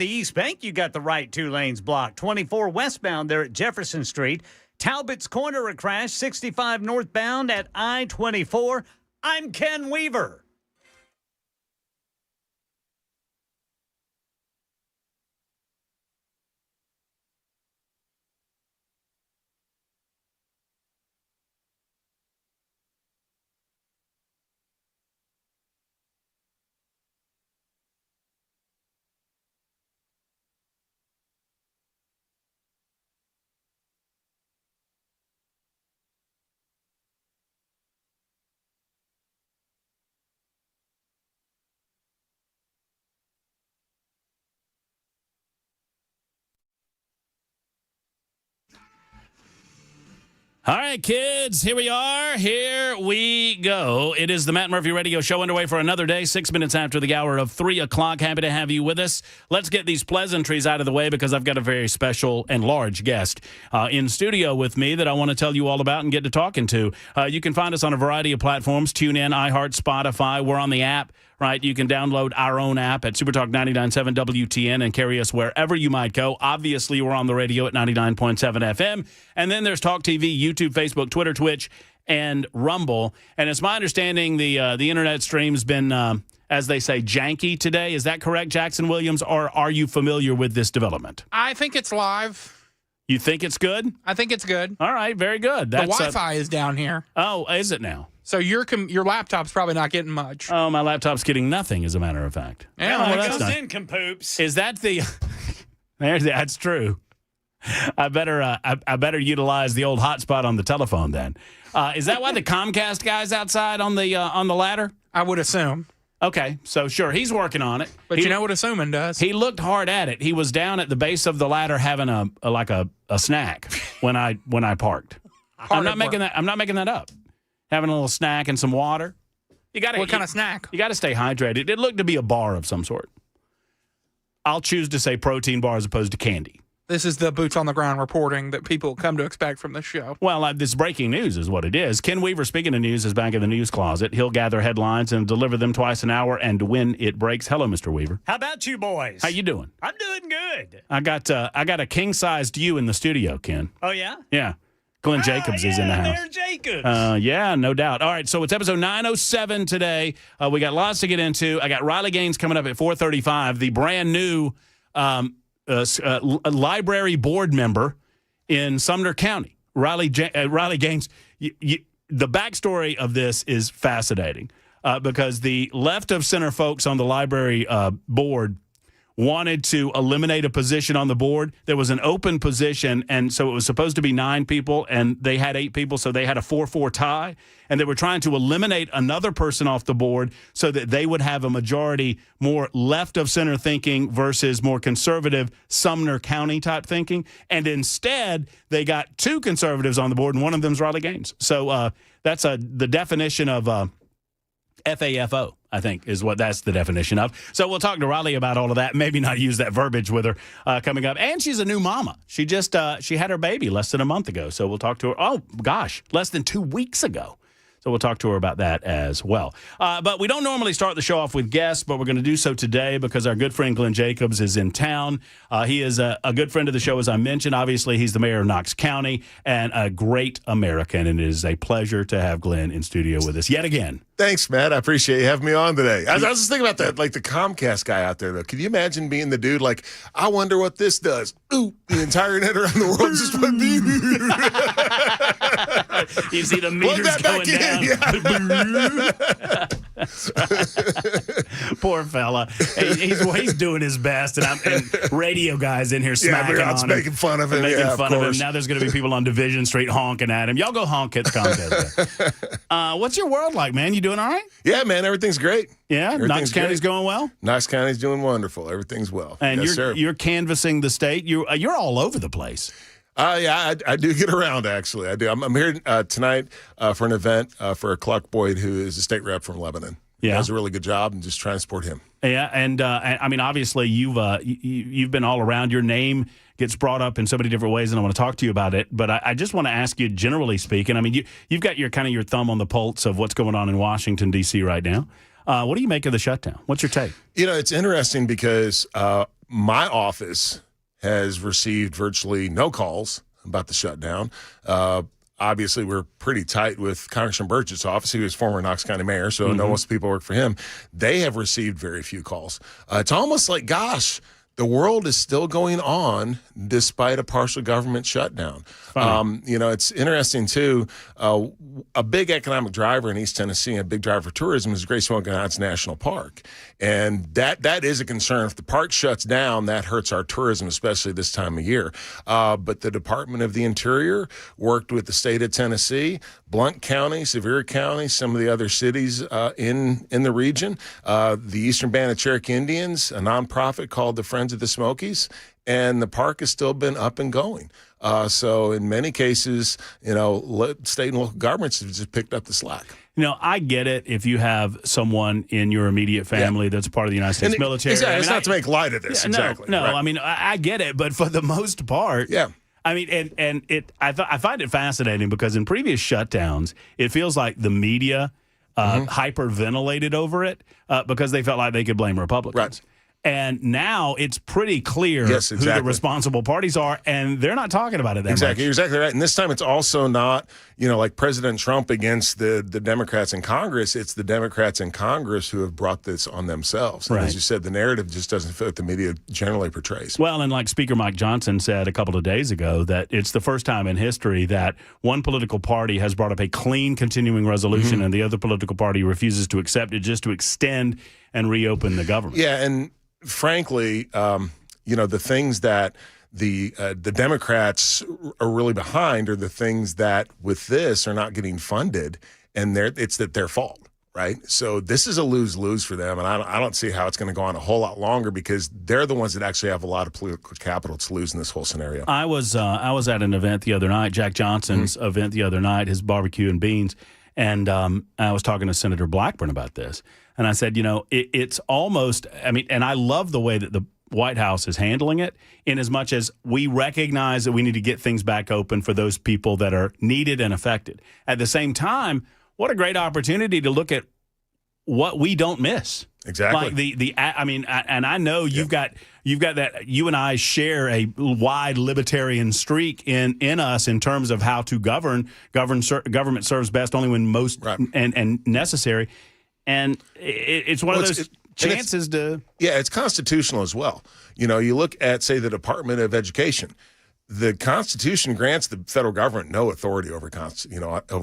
The East Bank, you got the right 2 lanes blocked. 24 westbound there at Jefferson Street. Talbot's Corner, a crash. 65 northbound at I-24. I'm Ken Weaver. All right, kids, here we are. Here we go. It is the Matt Murphy Radio Show underway for another day, 6 minutes after the hour of 3 o'clock. Happy to have you with us. Let's get these pleasantries out of the way because I've got a very special and large guest in studio with me that I want to tell you all about and get to talking to. You can find us on a variety of platforms, TuneIn, iHeart, Spotify. We're on the app. Right, you can download our own app at Supertalk 99.7 WTN and carry us wherever you might go. Obviously, we're on the radio at 99.7 FM. And then there's Talk TV, YouTube, Facebook, Twitter, Twitch, and Rumble. And it's my understanding the internet stream's been, as they say, janky today. Is that correct, Jackson Williams, or are you familiar with this development? I think it's live. You think it's good? I think it's good. All right, very good. The Wi-Fi is down here. Oh, is it now? So your laptop's probably not getting much. Oh, my laptop's getting nothing, as a matter of fact. Yeah, well, that's goes in, compoops. Is that the? That's true. I better utilize the old hotspot on the telephone then. Is that why the Comcast guy's outside on the ladder? I would assume. Okay, so sure, he's working on it. But you know what assuming does? He looked hard at it. He was down at the base of the ladder having a snack when I parked. I'm not making that up. Having a little snack and some water. What kind of snack? You got to stay hydrated. It looked to be a bar of some sort. I'll choose to say protein bar as opposed to candy. This is the boots on the ground reporting that people come to expect from this show. Well, this breaking news is what it is. Ken Weaver, speaking of news, is back in the news closet. He'll gather headlines and deliver them twice an hour and when it breaks. Hello, Mr. Weaver. How about you boys? How you doing? I'm doing good. I got a king-sized you in the studio, Ken. Oh, yeah? Yeah. Glenn Jacobs is in the house. There's Jacobs. Yeah, no doubt. All right, so it's episode 907 today. We got lots to get into. I got Riley Gaines coming up at 4:35, the brand new library board member in Sumner County. Riley Gaines, the backstory of this is fascinating because the left of center folks on the library board wanted to eliminate a position on the board. There was an open position, and so it was supposed to be 9 people, and they had 8 people, so they had a 4-4 tie, and they were trying to eliminate another person off the board so that they would have a majority more left of center thinking versus more conservative Sumner County type thinking, and instead they got 2 conservatives on the board, and one of them is Riley Gaines. So that's the definition of FAFO, I think, is what that's the definition of. So we'll talk to Riley about all of that. Maybe not use that verbiage with her coming up. And she's a new mama. She just she had her baby less than a month ago. So we'll talk to her. Oh, gosh, less than 2 weeks ago. So we'll talk to her about that as well. But we don't normally start the show off with guests, but we're going to do so today because our good friend Glenn Jacobs is in town. He is a good friend of the show, as I mentioned. Obviously, he's the mayor of Knox County and a great American, and it is a pleasure to have Glenn in studio with us yet again. Thanks, Matt. I appreciate you having me on today. I was just thinking about that, like the Comcast guy out there, though. Can you imagine being the dude like, I wonder what this does? Ooh, the entire net around the world just went You see the meters going down. Yeah. Poor fella. He's doing his best, and radio guys in here smacking on him. Making fun of him. Making fun of him. Now there's going to be people on Division Street honking at him. Y'all go honk at the Comcast. What's your world like, man? You doing all right? Yeah, man. Everything's great. Yeah? Knox County's going well? Knox County's doing wonderful. Everything's well. And yes, you're canvassing the state. You're all over the place. Yeah, I do get around, actually. I do. I'm here tonight for an event for Clark Boyd, who is a state rep from Lebanon. Yeah. He does a really good job, and just trying to support him. Yeah, and I mean, obviously, you've been all around. Your name gets brought up in so many different ways, and I want to talk to you about it. But I just want to ask you, generally speaking, I mean, you've got your thumb on the pulse of what's going on in Washington, D.C. right now. What do you make of the shutdown? What's your take? You know, it's interesting because My office has received virtually no calls about the shutdown. Obviously, we're pretty tight with Congressman Burgett's office. He was former Knox County mayor, so I know most people work for him. They have received very few calls. It's almost like, gosh, the world is still going on despite a partial government shutdown. It's interesting, too. A big economic driver in East Tennessee and a big driver for tourism is Great Smoky Mountains National Park. And that is a concern. If the park shuts down, that hurts our tourism, especially this time of year. But the Department of the Interior worked with the state of Tennessee, Blount County, Sevier County, some of the other cities in the region, the Eastern Band of Cherokee Indians, a nonprofit called the Friends of the Smokies, and the park has still been up and going. So in many cases, state and local governments have just picked up the slack. I get it if you have someone in your immediate family that's part of the United States military. Exactly. It's not to make light of this. Exactly. No, right. I mean, I get it, but for the most part, I mean, I find it fascinating because in previous shutdowns, it feels like the media hyperventilated over it because they felt like they could blame Republicans. Right. And now it's pretty clear who the responsible parties are, and they're not talking about it that much. You're exactly right. And this time it's also not, like President Trump against the Democrats in Congress. It's the Democrats in Congress who have brought this on themselves. Right. And as you said, the narrative just doesn't fit what the media generally portrays. Well, and like Speaker Mike Johnson said a couple of days ago, that it's the first time in history that one political party has brought up a clean continuing resolution and the other political party refuses to accept it just to extend and reopen the government. Yeah, and frankly, the things that the Democrats are really behind are the things that with this are not getting funded, and it's their fault, right? So this is a lose-lose for them, and I don't see how it's going to go on a whole lot longer because they're the ones that actually have a lot of political capital to lose in this whole scenario. I was at an event the other night, Jack Johnson's event the other night, his barbecue and beans, and I was talking to Senator Blackburn about this. And I said, it's almost, and I love the way that the White House is handling it in as much as we recognize that we need to get things back open for those people that are needed and affected. At the same time, what a great opportunity to look at what we don't miss. Exactly. Like and I know you've got that. You and I share a wide libertarian streak in us in terms of how to govern. Government serves best only when most and necessary. And it's one of those chances to... Yeah, it's constitutional as well. You look at, say, the Department of Education. The Constitution grants the federal government no authority over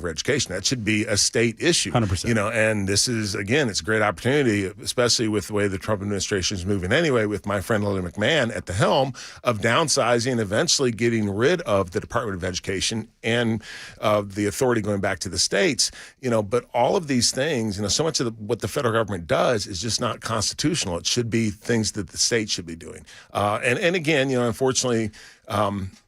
education. That should be a state issue. 100%. And this is, again, it's a great opportunity, especially with the way the Trump administration is moving anyway, with my friend Lily McMahon at the helm of downsizing, eventually getting rid of the Department of Education and the authority going back to the states. But all of these things, so much of what the federal government does is just not constitutional. It should be things that the state should be doing. And again, unfortunately,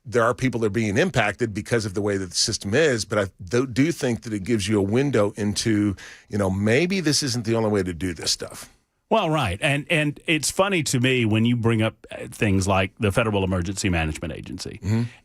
there are people that are being impacted because of the way that the system is, but I do think that it gives you a window into, maybe this isn't the only way to do this stuff. Well, right. And it's funny to me when you bring up things like the Federal Emergency Management Agency.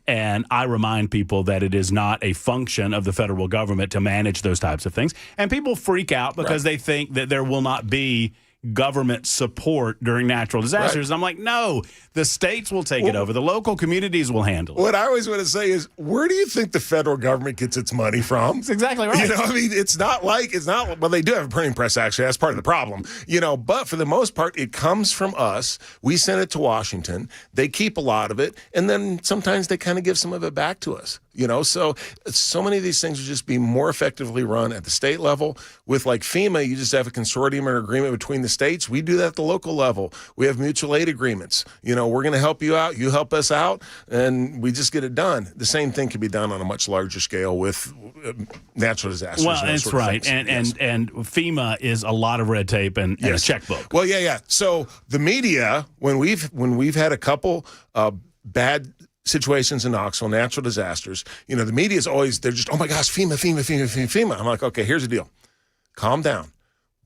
And I remind people that it is not a function of the federal government to manage those types of things. And people freak out because they think that there will not be government support during natural disasters. I'm like, no, the states will take it over. The local communities will handle it. What I always want to say is, where do you think the federal government gets its money from? That's exactly right. It's not, well, they do have a printing press, actually. That's part of the problem. But for the most part, it comes from us. We send it to Washington. They keep a lot of it. And then sometimes they kind of give some of it back to us. So many of these things would just be more effectively run at the state level. With like FEMA, you just have a consortium or agreement between the states. We do that at the local level. We have mutual aid agreements. We're going to help you out. You help us out, and we just get it done. The same thing can be done on a much larger scale with natural disasters. Well, that's right. And FEMA is a lot of red tape and a checkbook. Well, yeah. So the media, when we've had a couple bad situations in Knoxville, natural disasters, the media is always, they're just, oh my gosh, FEMA. I'm like, okay, here's the deal. Calm down.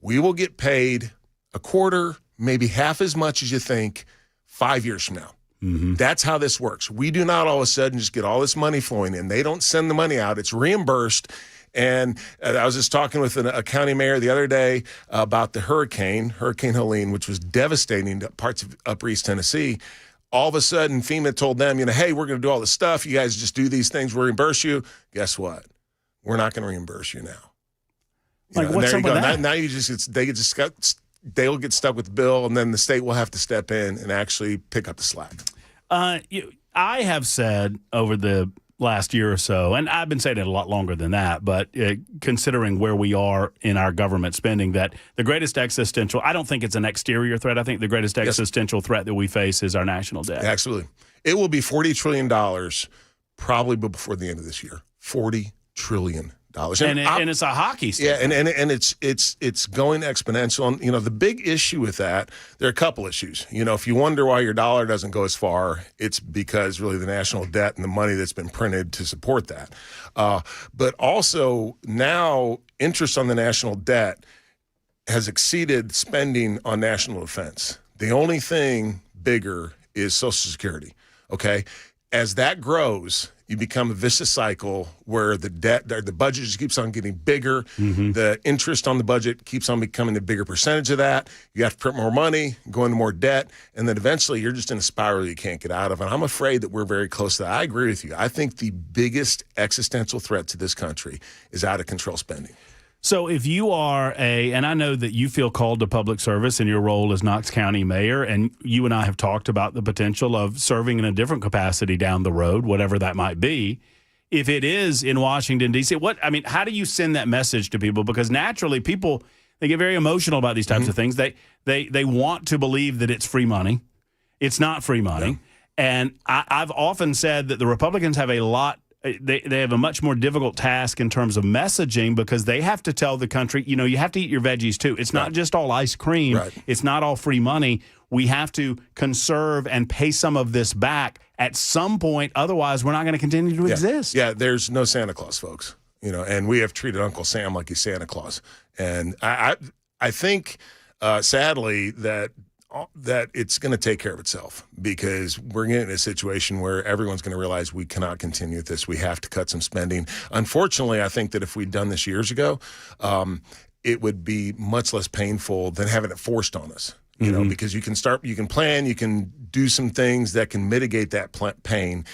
We will get paid a quarter, maybe half as much as you think 5 years from now. That's how this works. We do not all of a sudden just get all this money flowing in. They don't send the money out. It's reimbursed. And I was just talking with a county mayor the other day about the Hurricane Helene, which was devastating to parts of Upper East Tennessee. All of a sudden, FEMA told them, hey, we're going to do all this stuff. You guys just do these things. We'll reimburse you. Guess what? We're not going to reimburse you now. What's up with that? Now they'll get stuck with the bill, and then the state will have to step in and actually pick up the slack. I have said over the last year or so, and I've been saying it a lot longer than that, but considering where we are in our government spending, that the greatest existential, I don't think it's an exterior threat. I think the greatest existential threat that we face is our national debt. Absolutely. It will be $40 trillion probably before the end of this year. $40 trillion. And it's a hockey stick. Yeah, and it's going exponential. And, the big issue with that, there are a couple issues. If you wonder why your dollar doesn't go as far, it's because really the national debt and the money that's been printed to support that. But also now interest on the national debt has exceeded spending on national defense. The only thing bigger is Social Security, okay? As that grows, you become a vicious cycle where the budget just keeps on getting bigger. Mm-hmm. The interest on the budget keeps on becoming a bigger percentage of that. You have to print more money, go into more debt, and then eventually you're just in a spiral you can't get out of. And I'm afraid that we're very close to that. I agree with you. I think the biggest existential threat to this country is out of control spending. So if you are and I know that you feel called to public service in your role as Knox County mayor, and you and I have talked about the potential of serving in a different capacity down the road, whatever that might be. If it is in Washington, D.C., how do you send that message to people? Because naturally people, they get very emotional about these types of things. They want to believe that it's free money. It's not free money. Yeah. And I've often said that the Republicans have they have a much more difficult task in terms of messaging, because they have to tell the country, you have to eat your veggies too. It's not just all ice cream. Right. It's not all free money. We have to conserve and pay some of this back at some point. Otherwise, we're not going to continue to exist. Yeah, there's no Santa Claus, folks. And we have treated Uncle Sam like he's Santa Claus. And I think, sadly, that it's going to take care of itself, because we're getting in a situation where everyone's going to realize we cannot continue with this. We have to cut some spending. Unfortunately, I think that if we'd done this years ago, it would be much less painful than having it forced on us. Because you can plan, you can do some things that can mitigate that pain.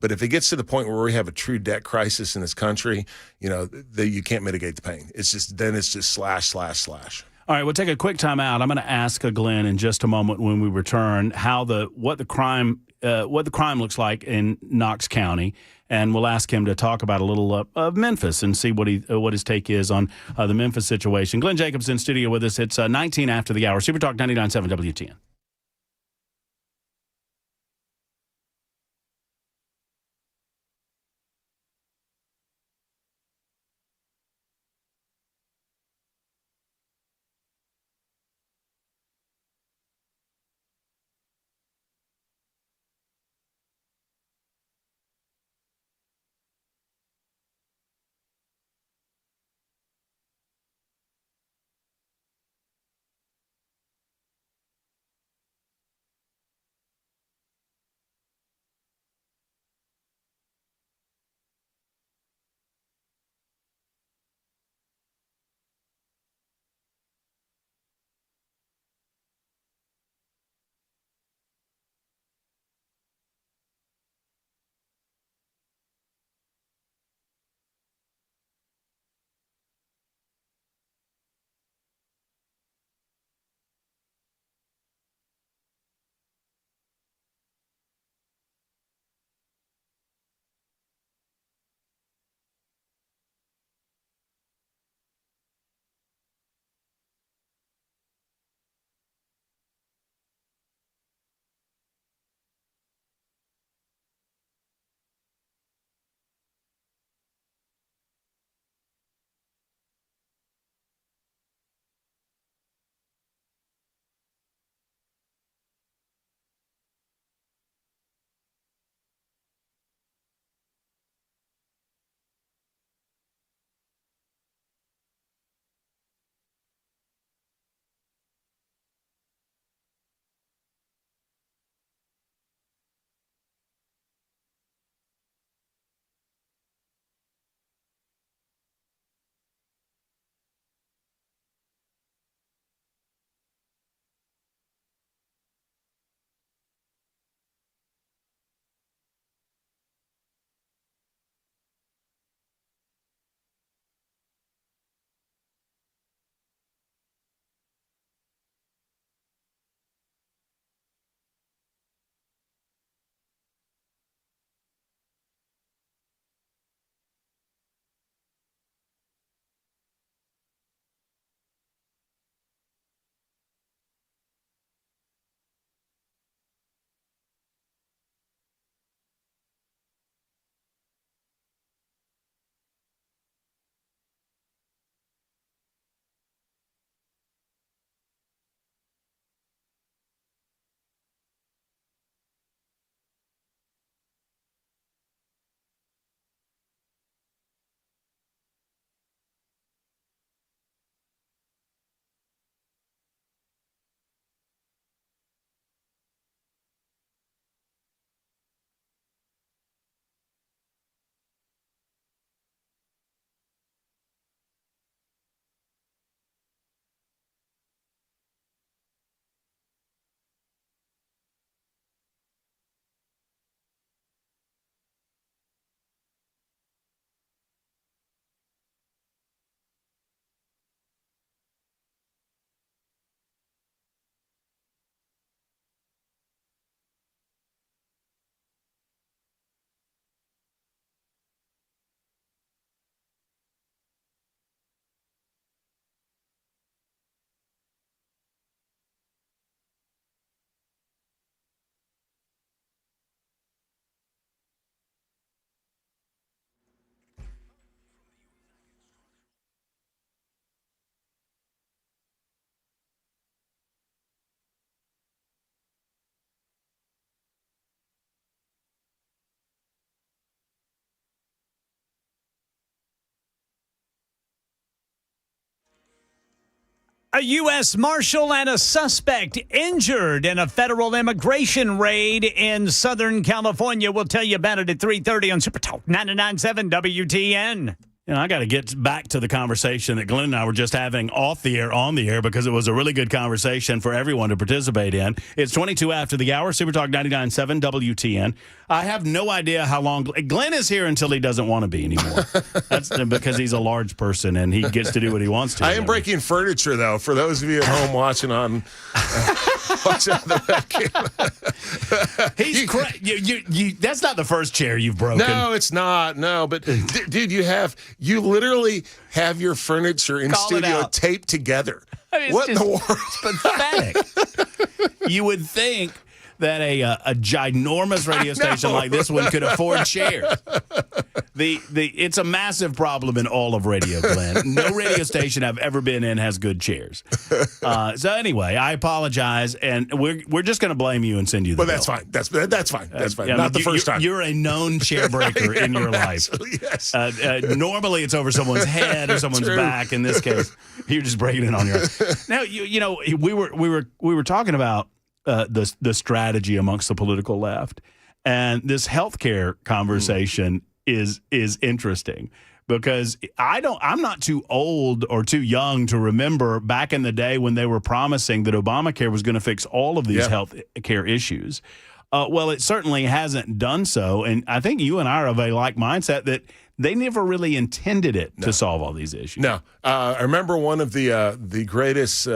But if it gets to the point where we have a true debt crisis in this country, you can't mitigate the pain. It's just slash, slash, slash. All right, we'll take a quick time out. I'm going to ask Glenn in just a moment when we return what the crime looks like in Knox County, and we'll ask him to talk about a little of Memphis and see what his take is on the Memphis situation. Glenn Jacobs in studio with us. It's 19 after the hour. Super Talk 99.7 WTN. A U.S. Marshal and a suspect injured in a federal immigration raid in Southern California. We'll tell you about it at 3:30 on Super Talk 99.7 WTN. I got to get back to the conversation that Glenn and I were just having off the air, on the air, because it was a really good conversation for everyone to participate in. It's 22 after the hour, Super Talk 99.7 WTN. I have no idea how long. Glenn is here until he doesn't want to be anymore. That's because he's a large person and he gets to do what he wants to. I am breaking furniture, though, for those of you at home watching on the webcam. He's that's not the first chair you've broken. No, it's not. No, but dude, you literally have your furniture in studio taped together. I mean, what in the world? It's pathetic. You would think that a ginormous radio station like this one could afford chairs. It's a massive problem in all of radio, Glenn. No radio station I've ever been in has good chairs. So anyway, I apologize, and we're just going to blame you and send you the bill. That's fine. That's fine. That's fine. Yeah, Not the first time. You're a known chair breaker in your life. Yes. Normally, it's over someone's head or someone's back. In this case, you're just breaking it on your own. Now, we were talking about the strategy amongst the political left, and this healthcare conversation is interesting because I'm not too old or too young to remember back in the day when they were promising that Obamacare was going to fix all of these health care issues. Well, it certainly hasn't done so, and I think you and I are of a like mindset that they never really intended it to solve all these issues. No, I remember one of the greatest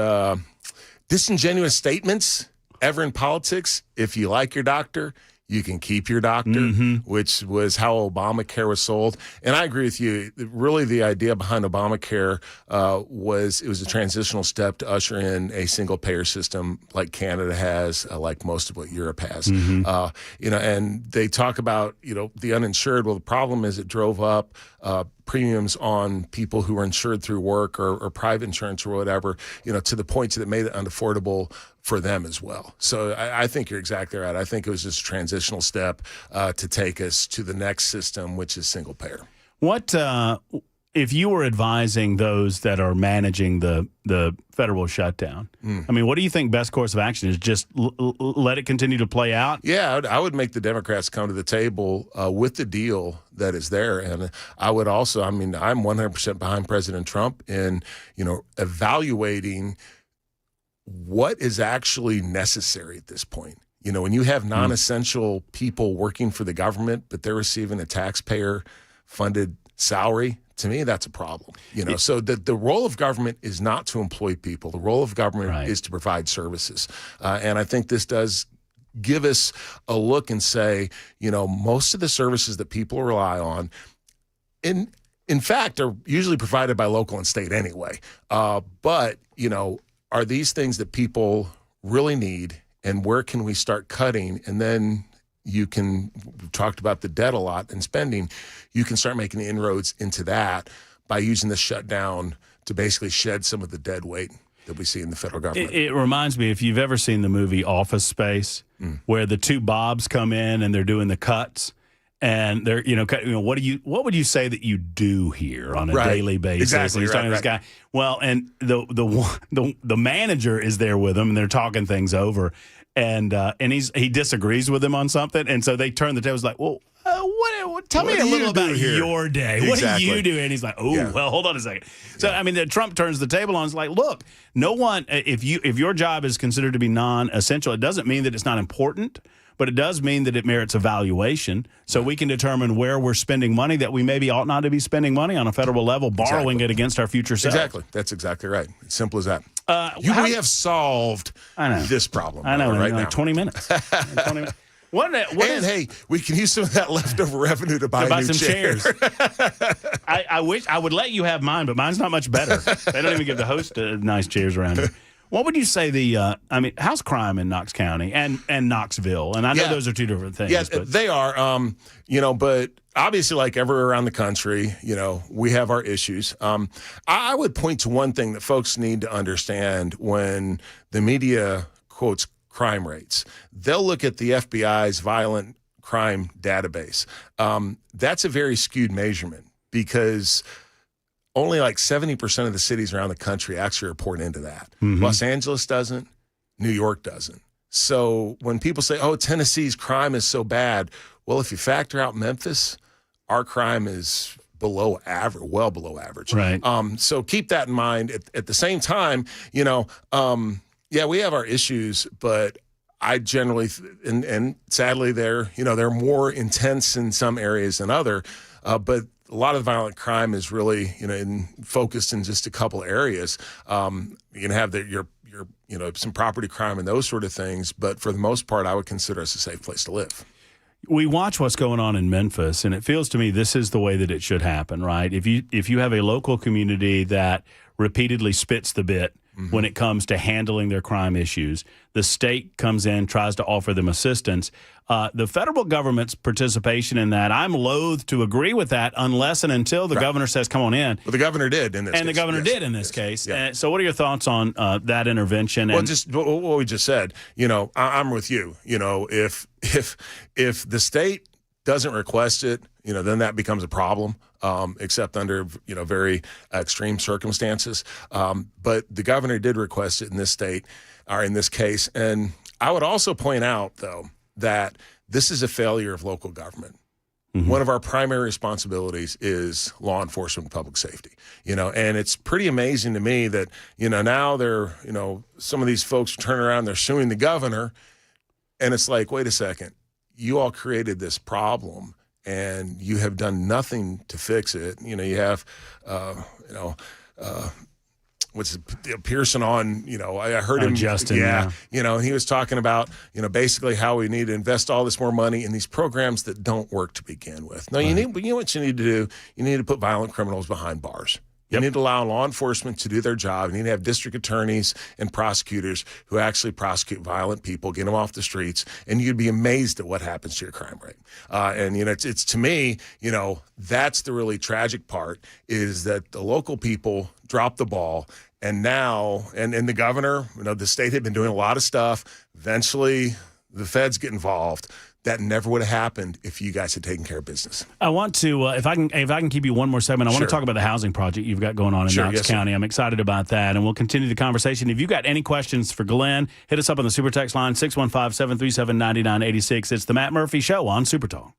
disingenuous statements ever in politics: if you like your doctor, you can keep your doctor, which was how Obamacare was sold. And I agree with you. Really, the idea behind Obamacare was a transitional step to usher in a single-payer system like Canada has, like most of what Europe has. And they talk about, the uninsured. Well, the problem is it drove up premiums on people who are insured through work or private insurance or whatever, to the point that it made it unaffordable for them as well. So I think you're exactly right. I think it was just a transitional step to take us to the next system, which is single payer. What if you were advising those that are managing the federal shutdown? I mean, what do you think best course of action is? Just let it continue to play out? Yeah, I would make the Democrats come to the table with the deal that is there. And I would also, I'm 100% behind President Trump in, evaluating what is actually necessary at this point. When you have non-essential people working for the government, but they're receiving a taxpayer-funded salary, to me, that's a problem. So the role of government is not to employ people. The role of government is to provide services. And I think this does give us a look and say, most of the services that people rely on, in fact, are usually provided by local and state anyway. But, are these things that people really need, and where can we start cutting? And then we've talked about the debt a lot and spending. You can start making inroads into that by using the shutdown to basically shed some of the dead weight that we see in the federal government. It reminds me, if you've ever seen the movie Office Space, where the two Bobs come in and they're doing the cuts. And they're, what would you say that you do here on a daily basis? Exactly. He's talking to this guy. Well, and the manager is there with him, and they're talking things over, and he disagrees with him on something, and so they turn the tables like, well, tell me a little about your day. Exactly. What do you do? And he's like, well, hold on a second. So Trump turns the table on. It's like, look, no one. If your job is considered to be non-essential, it doesn't mean that it's not important. But it does mean that it merits evaluation, so we can determine where we're spending money that we maybe ought not to be spending money on a federal level, borrowing it against our future selves. Exactly. That's exactly right. It's simple as that. We have solved this problem. I know. Right like now. 20 minutes. 20 minutes. Hey, we can use some of that leftover revenue to buy a new some chair. chairs. I wish I would let you have mine, but mine's not much better. They don't even give the host nice chairs around here. What would you say how's crime in Knox County and Knoxville? And I know those are two different things. Yeah, but they are. But obviously, like everywhere around the country, we have our issues. I would point to one thing that folks need to understand when the media quotes crime rates. They'll look at the FBI's violent crime database. That's a very skewed measurement because only like 70% of the cities around the country actually report into that. Los Angeles doesn't. New York doesn't. So when people say, oh, Tennessee's crime is so bad, well, if you factor out Memphis, our crime is below average, well below average. Right. So keep that in mind. At the same time, you know, yeah, we have our issues, but I generally, and sadly, they're more intense in some areas than other. But a lot of violent crime is really, focused in just a couple areas. You can have your some property crime and those sort of things, but for the most part, I would consider us a safe place to live. We watch what's going on in Memphis, and it feels to me this is the way that it should happen, right? If you have a local community that repeatedly spits the bit when it comes to handling their crime issues, the state comes in, tries to offer them assistance. The federal government's participation in that, I'm loath to agree with that unless and until the governor says, come on in. Well, the governor did in this case. And the governor did in this case. Yeah. So what are your thoughts on that intervention? Well, just what we just said, I'm with you. If the state doesn't request it, then that becomes a problem, except under, very extreme circumstances. But the governor did request it in this state, or in this case. And I would also point out, though, that this is a failure of local government. One of our primary responsibilities is law enforcement and public safety, and it's pretty amazing to me that, now they're, some of these folks turn around, they're suing the governor, and it's like, wait a second, you all created this problem and you have done nothing to fix it. You have, what's Pearson on, I heard him. Justin, yeah. And he was talking about, basically how we need to invest all this more money in these programs that don't work to begin with. No, you know what you need to do? You need to put violent criminals behind bars. You need to allow law enforcement to do their job. You need to have district attorneys and prosecutors who actually prosecute violent people, get them off the streets, and you'd be amazed at what happens to your crime rate. And it's to me, that's the really tragic part, is that the local people dropped the ball, and now, and the governor, the state had been doing a lot of stuff. Eventually, the feds get involved. That never would have happened if you guys had taken care of business. I want to, if I can keep you one more segment, I want to talk about the housing project you've got going on in Knox County. I'm excited about that, and we'll continue the conversation. If you've got any questions for Glenn, hit us up on the Super Text line, 615-737-9986. It's the Matt Murphy Show on Super Talk.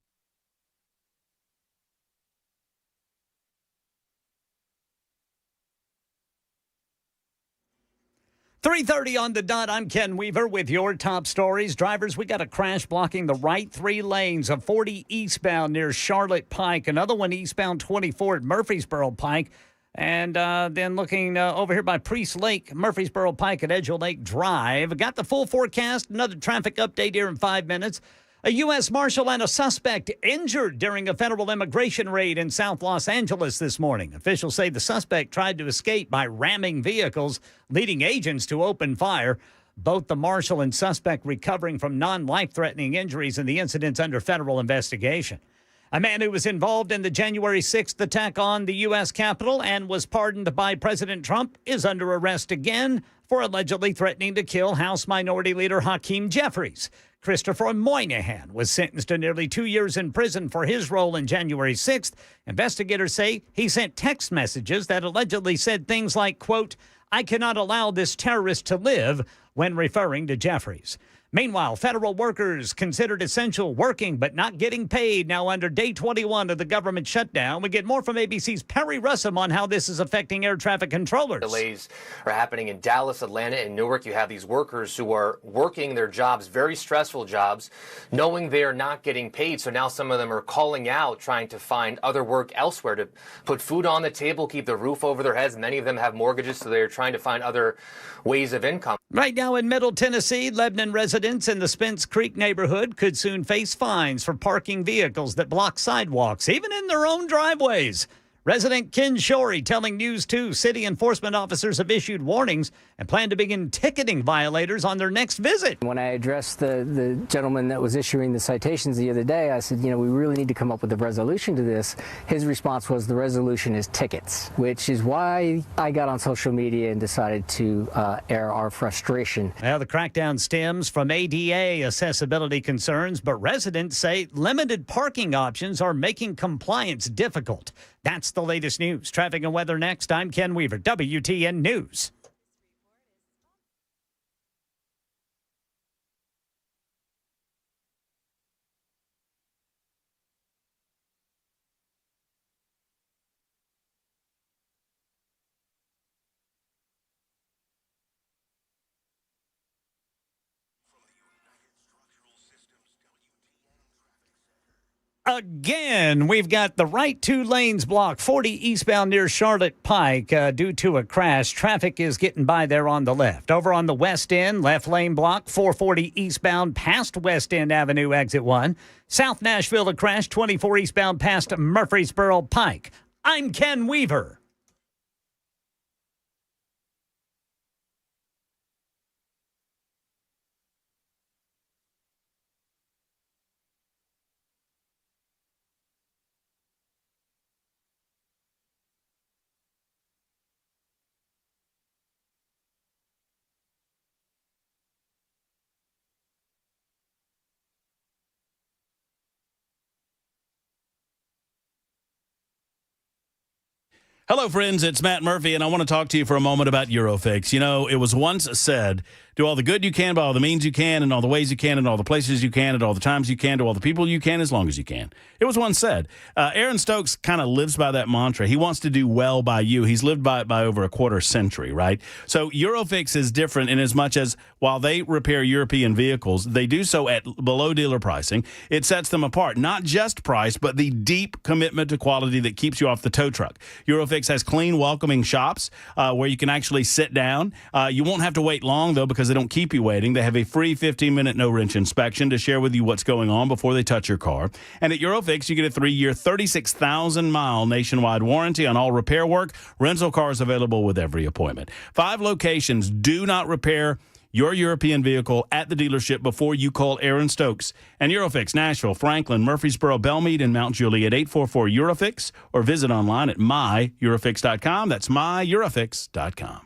.30 on the dot. I'm Ken Weaver with your top stories. Drivers, we got a crash blocking the right 3 lanes of 40 eastbound near Charlotte Pike. Another one eastbound 24 at Murfreesboro Pike. And then looking over here by Priest Lake, Murfreesboro Pike at Edgell Lake Drive. Got the full forecast. Another traffic update here in 5 minutes. A U.S. Marshal and a suspect injured during a federal immigration raid in South Los Angeles this morning. Officials say the suspect tried to escape by ramming vehicles, leading agents to open fire. Both the marshal and suspect recovering from non-life-threatening injuries in the incidents under federal investigation. A man who was involved in the January 6th attack on the U.S. Capitol and was pardoned by President Trump is under arrest again for allegedly threatening to kill House Minority Leader Hakeem Jeffries. Christopher Moynihan was sentenced to nearly 2 years in prison for his role in January 6th. Investigators say he sent text messages that allegedly said things like, quote, "I cannot allow this terrorist to live," when referring to Jeffries. Meanwhile, federal workers considered essential working but not getting paid now under day 21 of the government shutdown. We get more from ABC's Perry Russum on how this is affecting air traffic controllers. Delays are happening in Dallas, Atlanta, and Newark. You have these workers who are working their jobs, very stressful jobs, knowing they're not getting paid. So now some of them are calling out, trying to find other work elsewhere to put food on the table, keep the roof over their heads. Many of them have mortgages, so they're trying to find other ways of income. Right now in Middle Tennessee, Lebanon residents in the Spence Creek neighborhood could soon face fines for parking vehicles that block sidewalks, even in their own driveways. Resident Ken Shorey telling News 2 city enforcement officers have issued warnings and plan to begin ticketing violators on their next visit. When I addressed the gentleman that was issuing the citations the other day, I said, we really need to come up with a resolution to this. His response was, the resolution is tickets, which is why I got on social media and decided to air our frustration. Now, the crackdown stems from ADA accessibility concerns, but residents say limited parking options are making compliance difficult. That's the latest news. Traffic and weather next. I'm Ken Weaver, WTN News. Again, we've got the right two lanes blocked, 40 eastbound near Charlotte Pike due to a crash. Traffic is getting by there on the left. Over on the west end, left lane blocked, 440 eastbound past West End Avenue, exit 1. South Nashville, a crash, 24 eastbound past Murfreesboro Pike. I'm Ken Weaver. Hello, friends. It's Matt Murphy, and I want to talk to you for a moment about Eurofix. You know, it was once said, do all the good you can by all the means you can and all the ways you can and all the places you can and all the times you can to all the people you can as long as you can. It was once said. Aaron Stokes kind of lives by that mantra. He wants to do well by you. He's lived by it by over a quarter century, right? So Eurofix is different in as much as while they repair European vehicles, they do so at below dealer pricing. It sets them apart. Not just price, but the deep commitment to quality that keeps you off the tow truck. Eurofix has clean, welcoming shops where you can actually sit down. You won't have to wait long, though, because they don't keep you waiting. They have a free 15-minute no-wrench inspection to share with you what's going on before they touch your car. And at Eurofix, you get a 3-year, 36,000-mile nationwide warranty on all repair work. Rental cars available with every appointment. 5 locations. Do not repair your European vehicle at the dealership before you call Aaron Stokes. And Eurofix, Nashville, Franklin, Murfreesboro, Belmead, and Mount Juliet, 844-EUROFIX, or visit online at myeurofix.com. That's myeurofix.com.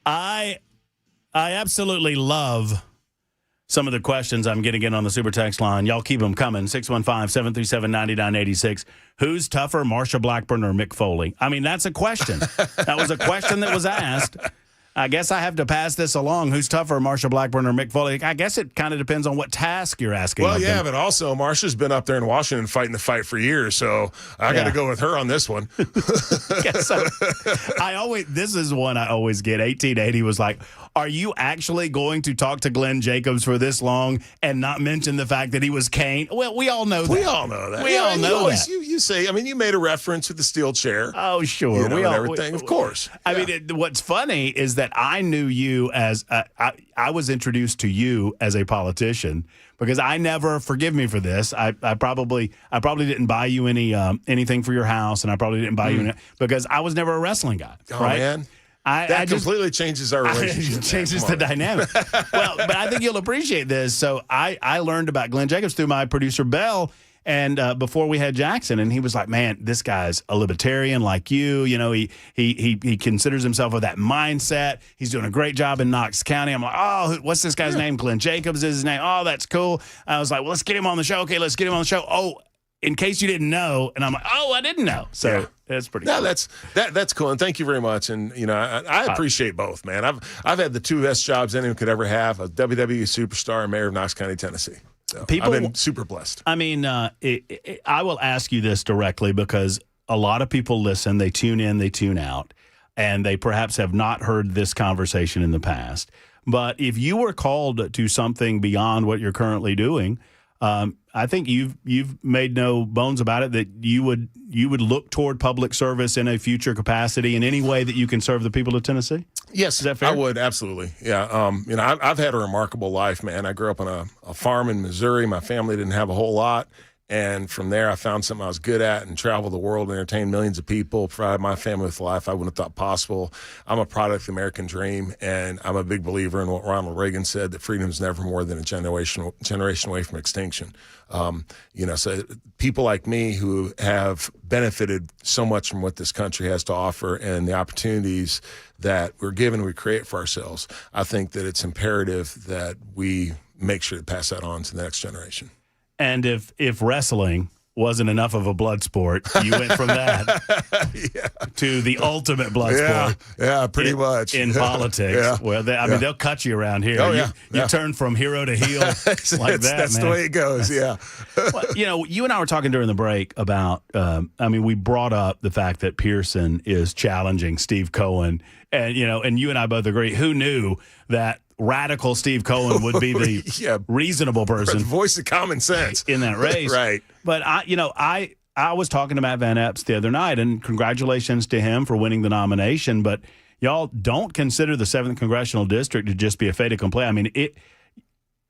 I absolutely love some of the questions I'm getting in on the super text line. Y'all keep them coming. 615-737-9986. Who's tougher, Marsha Blackburn or Mick Foley? I mean, that's a question. That was a question that was asked. I guess I have to pass this along. Who's tougher, Marsha Blackburn or Mick Foley? I guess it kind of depends on what task you're asking. Well, yeah, but also Marsha's been up there in Washington fighting the fight for years, so I got to go with her on this one. So, this is one I always get. 1880 was like, are you actually going to talk to Glenn Jacobs for this long and not mention the fact that he was caned? Well, we all know that. We all know that. We all know that. You say, I mean, you made a reference with the steel chair. Oh, sure. And everything, of course. I mean, what's funny is that I knew you as I was introduced to you as a politician because I never, forgive me for this, I probably didn't buy you anything for your house, and I probably didn't buy you because I was never a wrestling guy. Oh, right? Man. That completely changes our relationship. It changes the dynamic. Well, but I think you'll appreciate this. So I learned about Glenn Jacobs through my producer, Bell, and before we had Jackson, and he was like, man, this guy's a libertarian like you. You know, he considers himself with that mindset. He's doing a great job in Knox County. I'm like, oh, what's this guy's name? Glenn Jacobs is his name. Oh, that's cool. I was like, well, let's get him on the show. Okay, let's get him on the show. Oh, in case you didn't know. And I'm like, oh, I didn't know. So that's pretty cool. That's cool. And thank you very much. And, you know, I appreciate both, man. I've had the two best jobs anyone could ever have, a WWE superstar and mayor of Knox County, Tennessee. So I've been super blessed. I mean, I will ask you this directly because a lot of people listen, they tune in, they tune out, and they perhaps have not heard this conversation in the past. But if you were called to something beyond what you're currently doing, I think you've made no bones about it that you would look toward public service in a future capacity in any way that you can serve the people of Tennessee. Yes, is that fair? I would, absolutely. Yeah, you know, I've had a remarkable life, man. I grew up on a farm in Missouri. My family didn't have a whole lot. And from there, I found something I was good at and traveled the world, entertained millions of people, provided my family with life I wouldn't have thought possible. I'm a product of the American dream, and I'm a big believer in what Ronald Reagan said, that freedom is never more than a generation away from extinction. You know, so people like me who have benefited so much from what this country has to offer and the opportunities that we're given, we create for ourselves, I think that it's imperative that we make sure to pass that on to the next generation. And if wrestling wasn't enough of a blood sport, you went from that to the ultimate blood sport. Yeah, pretty much. In politics. Yeah. Well, they'll cut you around here. Oh, you turn from hero to heel like that, That's man. the way it goes, yeah. Well, you know, you and I were talking during the break about, we brought up the fact that Pearson is challenging Steve Cohen. And, you know, and you and I both agree, who knew that radical Steve Cohen would be the reasonable person, the voice of common sense in that race. Right. But I was talking to Matt Van Epps the other night, and congratulations to him for winning the nomination. But y'all don't consider the 7th Congressional District to just be a fait accompli. I mean,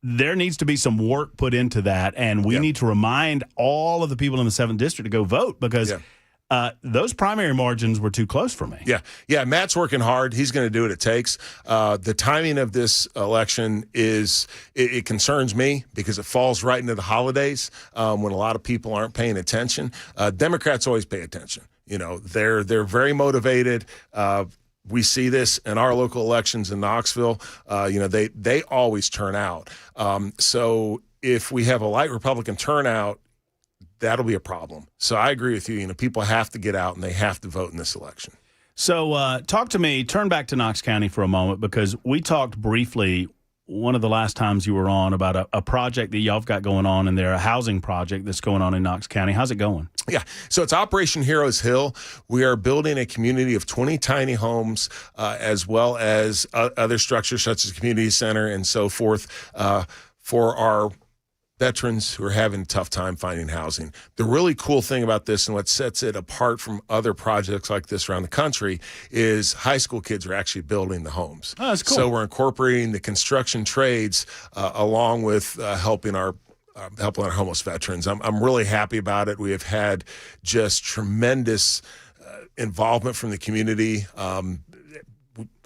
there needs to be some work put into that, and we need to remind all of the people in the 7th District to go vote because those primary margins were too close for me. Yeah. Matt's working hard. He's going to do what it takes. The timing of this election it concerns me because it falls right into the holidays when a lot of people aren't paying attention. Democrats always pay attention. You know, they're very motivated. We see this in our local elections in Knoxville. You know, they always turn out. So if we have a light Republican turnout, that'll be a problem. So I agree with you. You know, people have to get out and they have to vote in this election. So talk to me, turn back to Knox County for a moment, because we talked briefly one of the last times you were on about a project that y'all have got going on in there, a housing project that's going on in Knox County. How's it going? Yeah, so it's Operation Heroes Hill. We are building a community of 20 tiny homes as well as other structures such as a community center and so forth for our veterans who are having a tough time finding housing. The really cool thing about this and what sets it apart from other projects like this around the country is high school kids are actually building the homes. Oh, that's cool. So we're incorporating the construction trades along with helping our homeless veterans. I'm really happy about it. We have had just tremendous involvement from the community.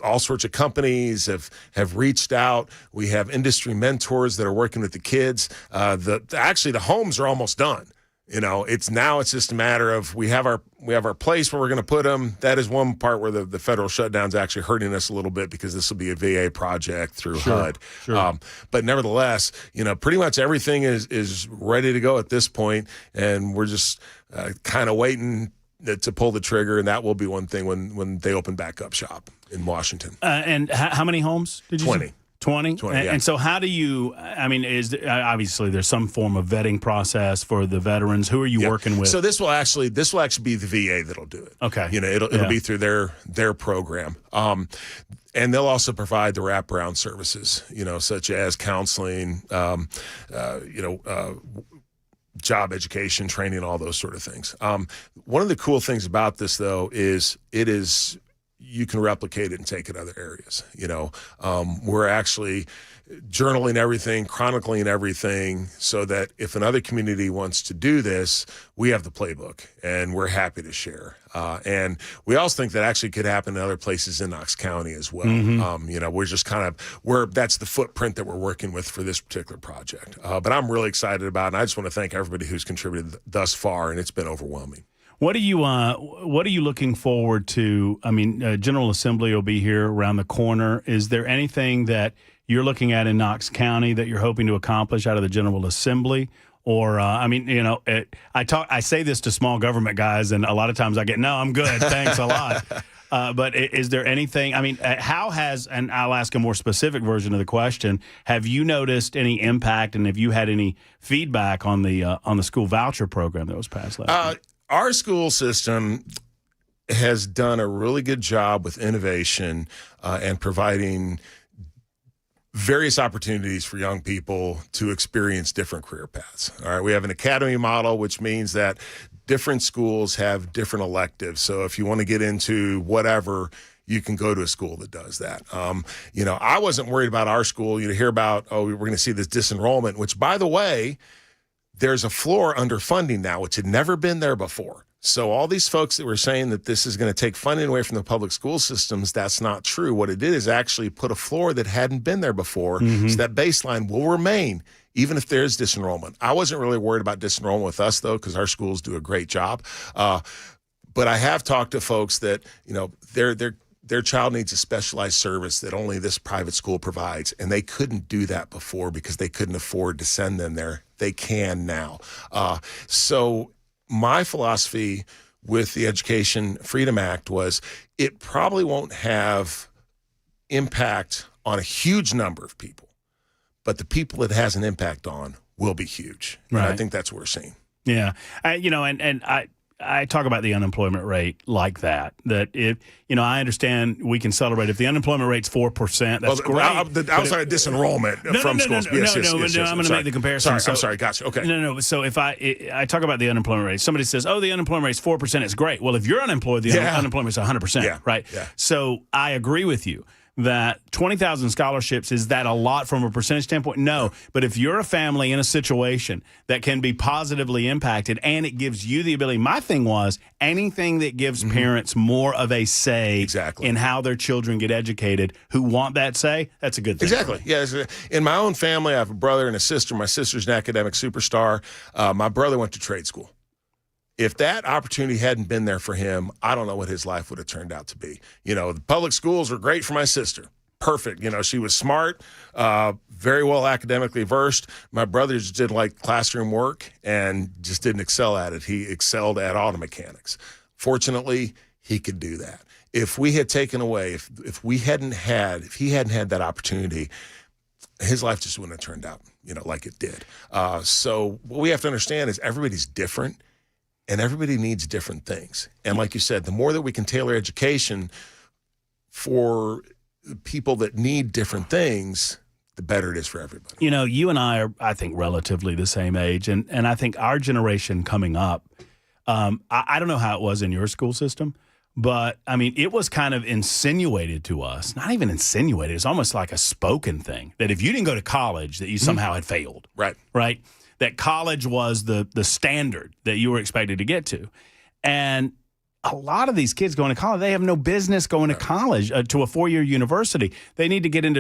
All sorts of companies have reached out. We have industry mentors that are working with the kids. The homes are almost done. It's just a matter of we have our place where we're going to put them. That is one part where the federal shutdown is actually hurting us a little bit because this will be a VA project through HUD. Sure. But nevertheless, pretty much everything is ready to go at this point, and we're just kind of waiting to pull the trigger, and that will be one thing when they open back up shop in Washington. And how many homes did you 20. say? 20? 20, yeah. And so how do you, obviously there's some form of vetting process for the veterans. Who are you working with? So this will actually be the VA that'll do it. Okay. It'll be through their program. And they'll also provide the wraparound services, such as counseling, job education, training, all those sort of things. One of the cool things about this, though, is you can replicate it and take it other areas. We're actually journaling everything, chronicling everything, so that if another community wants to do this, we have the playbook, and we're happy to share. And we also think that actually could happen in other places in Knox County as well. We're just that's the footprint that we're working with for this particular project. But I'm really excited about it, and I just want to thank everybody who's contributed thus far, and it's been overwhelming. What are you looking forward to? General Assembly will be here around the corner. Is there anything that you're looking at in Knox County that you're hoping to accomplish out of the General Assembly? Or, I say this to small government guys, and a lot of times I get, no, I'm good, thanks a lot. But is there anything, how has, and I'll ask a more specific version of the question, have you noticed any impact, and have you had any feedback on the school voucher program that was passed last week? Our school system has done a really good job with innovation and providing various opportunities for young people to experience different career paths. All right, we have an academy model, which means that different schools have different electives. So if you want to get into whatever, you can go to a school that does that. I wasn't worried about our school. You hear about, we're going to see this disenrollment, which, by the way, there's a floor under funding now, which had never been there before. So all these folks that were saying that this is going to take funding away from the public school systems, that's not true. What it did is actually put a floor that hadn't been there before, so that baseline will remain even if there's disenrollment. I wasn't really worried about disenrollment with us, though, because our schools do a great job. But I have talked to folks that, their child needs a specialized service that only this private school provides, and they couldn't do that before because they couldn't afford to send them there. They can now. So my philosophy with the Education Freedom Act was it probably won't have impact on a huge number of people, but the people it has an impact on will be huge. Right. And I think that's what we're seeing. Yeah. I talk about the unemployment rate like that if, I understand we can celebrate if the unemployment rate's 4%, that's great. Outside of disenrollment from schools. I'm going to make the comparison. I'm sorry. Gotcha. Okay. No. So if I talk about the unemployment rate, somebody says, the unemployment rate's 4%, it's great. Well, if you're unemployed, the unemployment is 100%, right? Yeah. So I agree with you that 20,000 scholarships, is that a lot from a percentage standpoint? No. But if you're a family in a situation that can be positively impacted and it gives you the ability, my thing was anything that gives parents more of a say in how their children get educated who want that say, that's a good thing. Exactly. Yeah. In my own family, I have a brother and a sister. My sister's an academic superstar. My brother went to trade school. If that opportunity hadn't been there for him, I don't know what his life would have turned out to be. The public schools were great for my sister. Perfect. She was smart, very well academically versed. My brother just did like classroom work and just didn't excel at it. He excelled at auto mechanics. Fortunately, he could do that. If we had taken away, if he hadn't had that opportunity, his life just wouldn't have turned out, like it did. So what we have to understand is everybody's different. And everybody needs different things. And like you said, the more that we can tailor education for people that need different things, the better it is for everybody. You and I are, I think, relatively the same age. And I think our generation coming up, I don't know how it was in your school system, but, it was kind of insinuated to us. Not even insinuated. It's almost like a spoken thing that if you didn't go to college, that you somehow had failed. Right? That college was the standard that you were expected to get to. And a lot of these kids going to college, they have no business going to college, to a 4-year university. They need to get into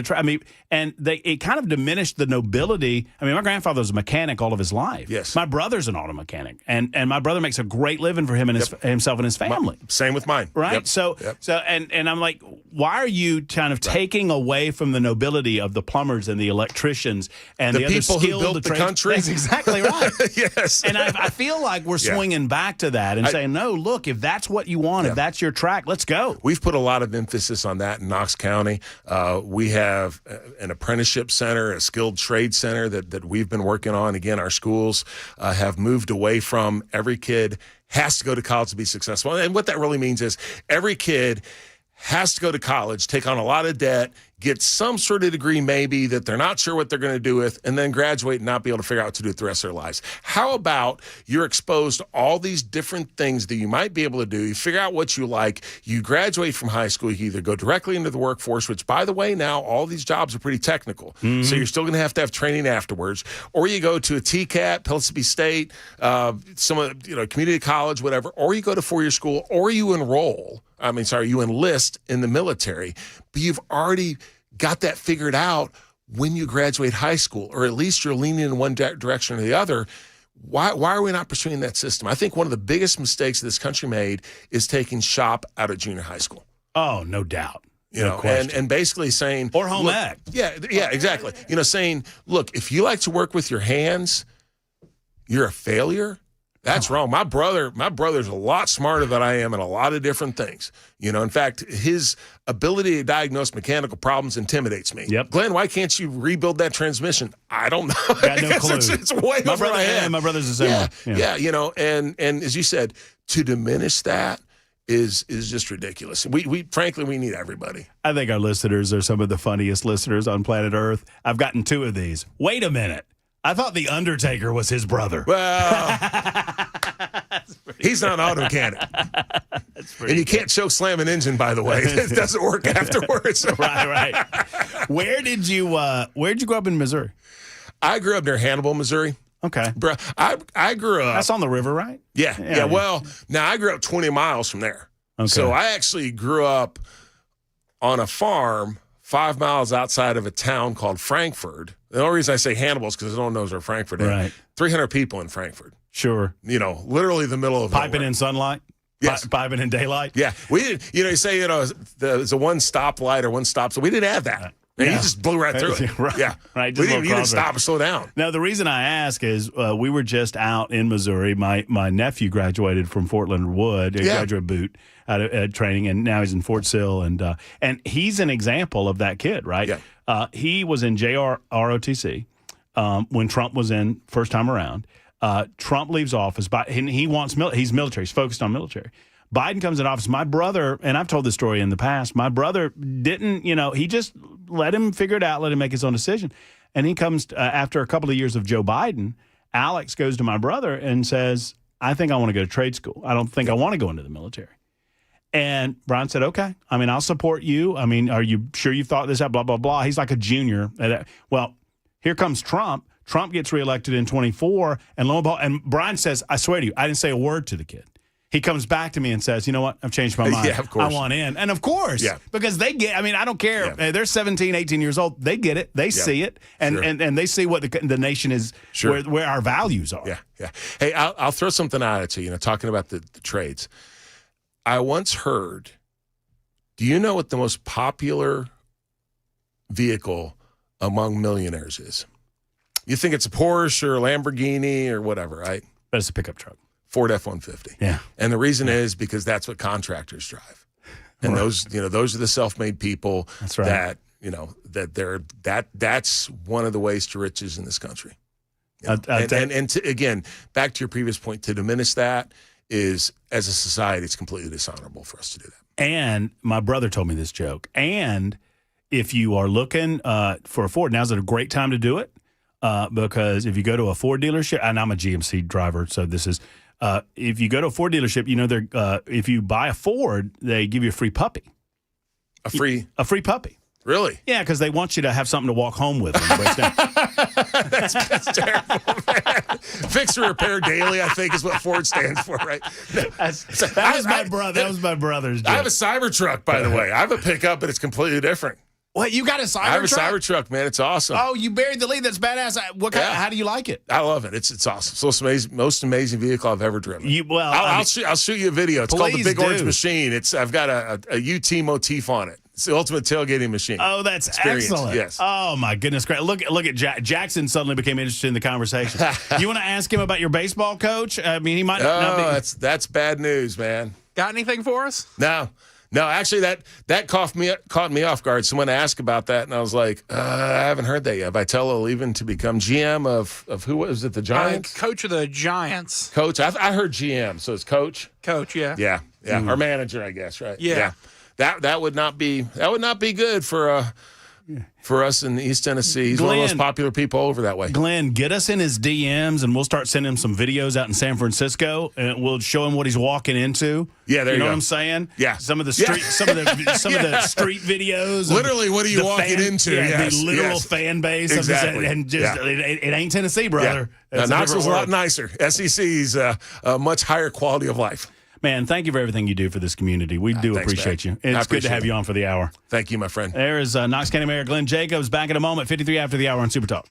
and it kind of diminished the nobility. I mean, my grandfather was a mechanic all of his life. Yes. My brother's an auto mechanic, and my brother makes a great living for him and himself and his family. Same with mine. Right? Yep. So and I'm like, why are you kind of taking away from the nobility of the plumbers and the electricians and the other people skilled who built the country? That's exactly right. Yes. And I feel like we're swinging back to that and saying, no, look, if that's what you want, if that's your track, let's go. We've put a lot of emphasis on that in Knox County. We have an apprenticeship center, a skilled trade center that we've been working on. Again, our schools have moved away from every kid has to go to college to be successful. And what that really means is every kid has to go to college, take on a lot of debt, get some sort of degree maybe that they're not sure what they're going to do with, and then graduate and not be able to figure out what to do with the rest of their lives. How about you're exposed to all these different things that you might be able to do, you figure out what you like, you graduate from high school, you either go directly into the workforce, which, by the way, now all these jobs are pretty technical, so you're still going to have training afterwards, or you go to a TCAT, Pellissippi State, some of community college, whatever, or you go to 4-year school, or you you enlist in the military, but you've already got that figured out when you graduate high school, or at least you're leaning in one direction or the other. Why are we not pursuing that system? I think one of the biggest mistakes this country made is taking shop out of junior high school. Oh, no doubt. And basically saying, or home ec. Yeah, exactly. Saying, look, if you like to work with your hands, you're a failure. That's wrong. My brother's a lot smarter than I am in a lot of different things. In fact, his ability to diagnose mechanical problems intimidates me. Yep. Glenn, why can't you rebuild that transmission? I don't know. Got no clue. It's way over my head. My brother's the same way. Yeah. And as you said, to diminish that is just ridiculous. We frankly, we need everybody. I think our listeners are some of the funniest listeners on planet Earth. I've gotten 2 of these. Wait a minute. I thought The Undertaker was his brother. Well, he's not an auto mechanic. And you can't choke slam an engine, by the way. It doesn't work afterwards. Right. Where'd you grow up in Missouri? I grew up near Hannibal, Missouri. Okay. Bro, I grew up. That's on the river, right? Yeah. Well, now I grew up 20 miles from there. Okay. So I actually grew up on a farm 5 miles outside of a town called Frankfort. The only reason I say Hannibal is because I don't know where Frankfort is. Right. 300 people in Frankfort. Sure. Literally the middle of piping nowhere. in sunlight. Yes. Piping in daylight. Yeah. We didn't. You say there's a one stoplight or one stop, so we didn't have that. And you just blew right through it. Right. Yeah. Right. You didn't stop or slow down. Now, the reason I ask is we were just out in Missouri. My nephew graduated from Fort Leonard Wood, a graduate boot out of training, and now he's in Fort Sill. And he's an example of that kid, right? Yeah. He was in ROTC when Trump was in first time around. Trump leaves office, and he's military. He's focused on military. Biden comes in office. My brother, and I've told this story in the past, my brother didn't, he just let him figure it out, let him make his own decision. And he comes after a couple of years of Joe Biden. Alex goes to my brother and says, I think I want to go to trade school. I don't think I want to go into the military. And Brian said, okay. I'll support you. Are you sure you thought this out? Blah, blah, blah. He's like a junior. Well, here comes Trump. Trump gets reelected in 24. And lo and behold, and Brian says, I swear to you, I didn't say a word to the kid. He comes back to me and says, you know what? I've changed my mind. Yeah, of course. I want in. And of course, because they get, I don't care. Yeah. They're 17, 18 years old. They get it. They see it. And, and they see what the nation is, where our values are. Yeah. Hey, I'll throw something out at you, talking about the trades. I once heard, do you know what the most popular vehicle among millionaires is? You think it's a Porsche or a Lamborghini or whatever, right? But it's a pickup truck. Ford F-150. Yeah. And the reason is because that's what contractors drive. And those are the self-made people. That's right. That's one of the ways to riches in this country. Again, back to your previous point, to diminish that is, as a society, it's completely dishonorable for us to do that. And my brother told me this joke. And if you are looking for a Ford, now's a great time to do it because if you go to a Ford dealership, and I'm a GMC driver, so this is if you go to a Ford dealership, if you buy a Ford, they give you a free puppy. A free puppy. Really? Yeah, because they want you to have something to walk home with. When it breaks down. That's terrible, man. Fix and repair daily, I think, is what Ford stands for, right? That was my brother. That was my brother's joke. I have a Cybertruck, by the way. I have a pickup, but it's completely different. What, you got a Cybertruck? I have a Cybertruck, man. It's awesome. Oh, you buried the lead. That's badass. What kind? Yeah. How do you like it? I love it. It's awesome. It's the most amazing vehicle I've ever driven. I'll shoot you a video. It's called the Big Orange Machine. I've got a UT motif on it. It's the ultimate tailgating machine. Oh, that's excellent. Yes. Oh my goodness, great. Look at Jackson suddenly became interested in the conversation. You want to ask him about your baseball coach? I mean, he might not be. That's bad news, man. Got anything for us? No, actually, that caught me off guard. Someone asked about that, and I was like, I haven't heard that yet. Vitello leaving to become GM of who was it? The Giants? Coach of the Giants. Coach. I heard GM, so it's coach. Coach, yeah. Yeah. Or manager, I guess, right? Yeah. That would not be good for us in East Tennessee. He's one of the most popular people over that way. Glenn, get us in his DMs, and we'll start sending him some videos out in San Francisco, and we'll show him what he's walking into. Yeah, there you know go. what I'm saying? Yeah, some of the street, some of the street videos. Literally, what are you walking into? Yeah, the literal fan base exactly. and just it ain't Tennessee, brother. Yeah. Knoxville's a lot nicer. SEC's a much higher quality of life. Man, thank you for everything you do for this community. We do appreciate you. It's good to have you on for the hour. Thank you, my friend. There is Knox County Mayor Glenn Jacobs back in a moment, 53 after the hour on Super Talk.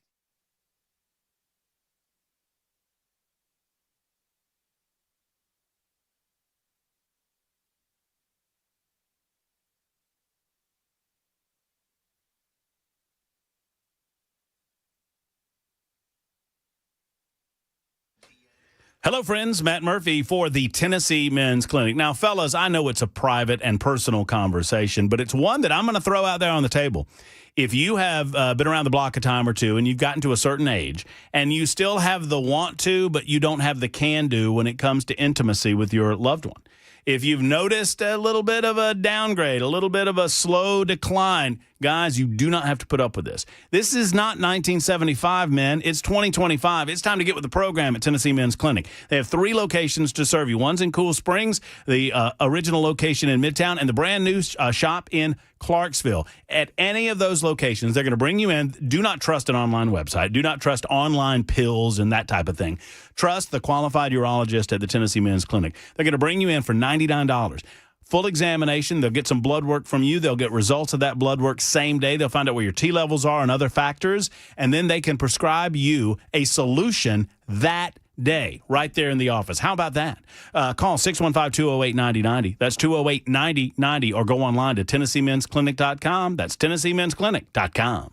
Hello, friends. Matt Murphy for the Tennessee Men's Clinic. Now, fellas, I know it's a private and personal conversation, but it's one that I'm going to throw out there on the table. If you have been around the block a time or two and you've gotten to a certain age and you still have the want to, but you don't have the can do when it comes to intimacy with your loved one. If you've noticed a little bit of a downgrade, a little bit of a slow decline, guys, you do not have to put up with this. This is not 1975, men. It's 2025. It's time to get with the program at Tennessee Men's Clinic. They have 3 locations to serve you. One's in Cool Springs, the original location in Midtown, and the brand new shop in Clarksville. At any of those locations, they're going to bring you in. Do not trust an online website. Do not trust online pills and that type of thing. Trust the qualified urologist at the Tennessee Men's Clinic. They're going to bring you in for $99. Full examination. They'll get some blood work from you. They'll get results of that blood work same day. They'll find out where your T levels are and other factors, and then they can prescribe you a solution that day right there in the office. How about that? Call 615-208-9090. That's 208-9090, or go online to TennesseeMen'sClinic.com. That's TennesseeMen'sClinic.com.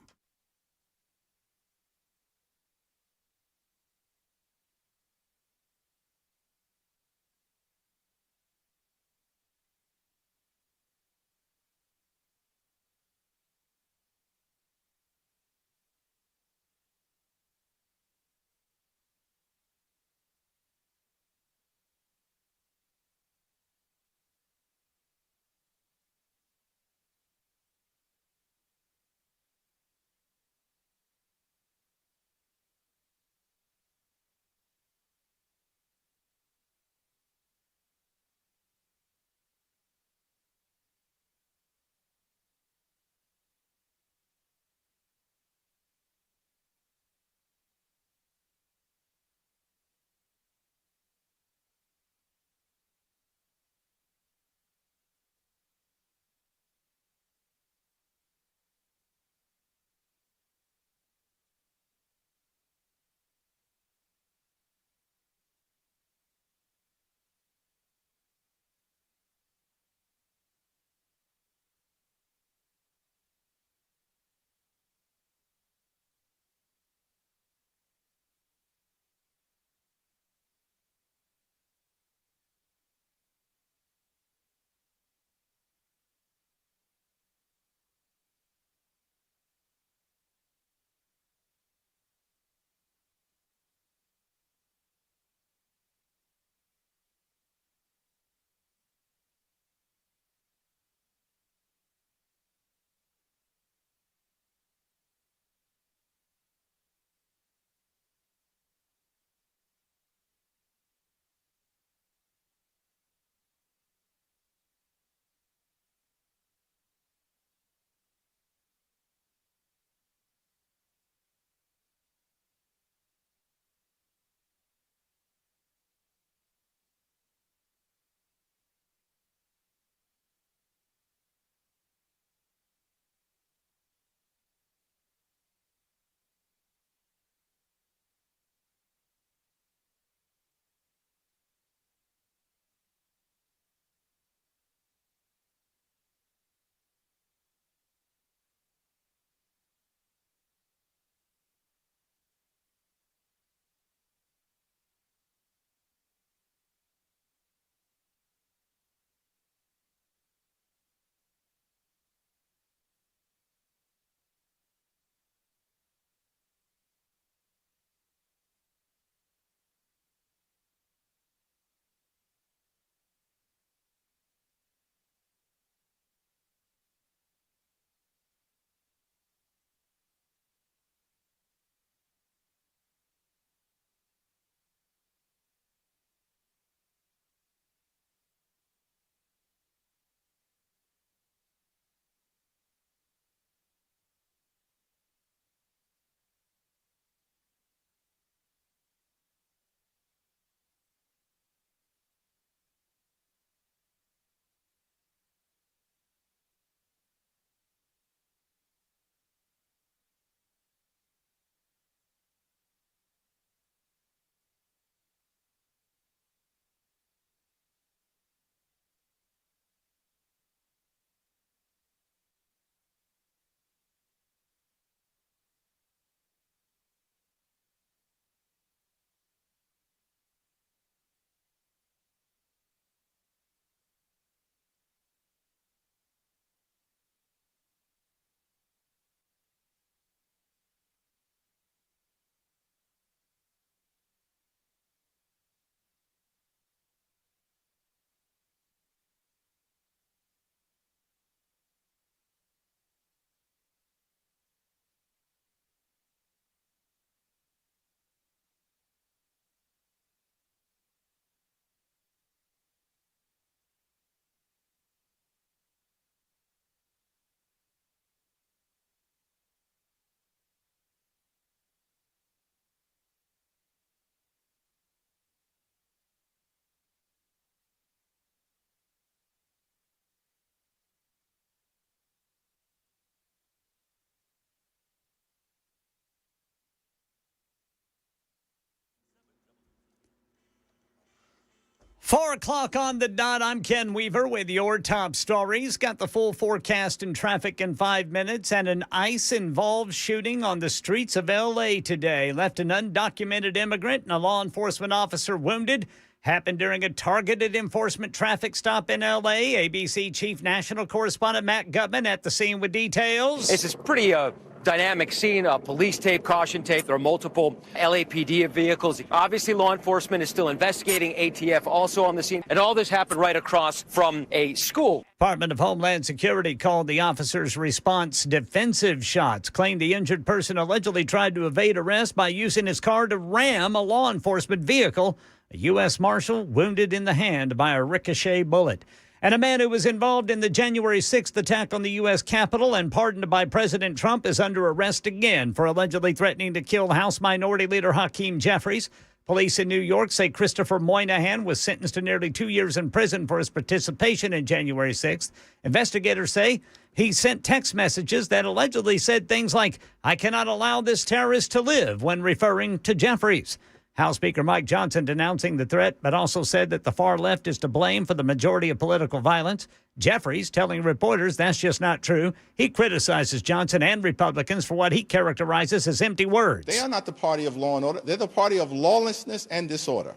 4 o'clock on the dot. I'm Ken Weaver with your top stories. Got the full forecast and traffic in 5 minutes. And an ICE-involved shooting on the streets of L.A. today left an undocumented immigrant and a law enforcement officer wounded. Happened during a targeted enforcement traffic stop in L.A. ABC Chief National Correspondent Matt Gutman at the scene with details. This is pretty dynamic scene, police tape, caution tape. There are multiple LAPD vehicles. Obviously, law enforcement is still investigating. ATF also on the scene. And all this happened right across from a school. Department of Homeland Security called the officer's response defensive shots, claimed the injured person allegedly tried to evade arrest by using his car to ram a law enforcement vehicle. A U.S. Marshal wounded in the hand by a ricochet bullet. And a man who was involved in the January 6th attack on the U.S. Capitol and pardoned by President Trump is under arrest again for allegedly threatening to kill House Minority Leader Hakeem Jeffries. Police in New York say Christopher Moynihan was sentenced to nearly 2 years in prison for his participation in January 6th. Investigators say he sent text messages that allegedly said things like, "I cannot allow this terrorist to live," when referring to Jeffries. House Speaker Mike Johnson denouncing the threat, but also said that the far left is to blame for the majority of political violence. Jeffries telling reporters that's just not true. He criticizes Johnson and Republicans for what he characterizes as empty words. They are not the party of law and order. They're the party of lawlessness and disorder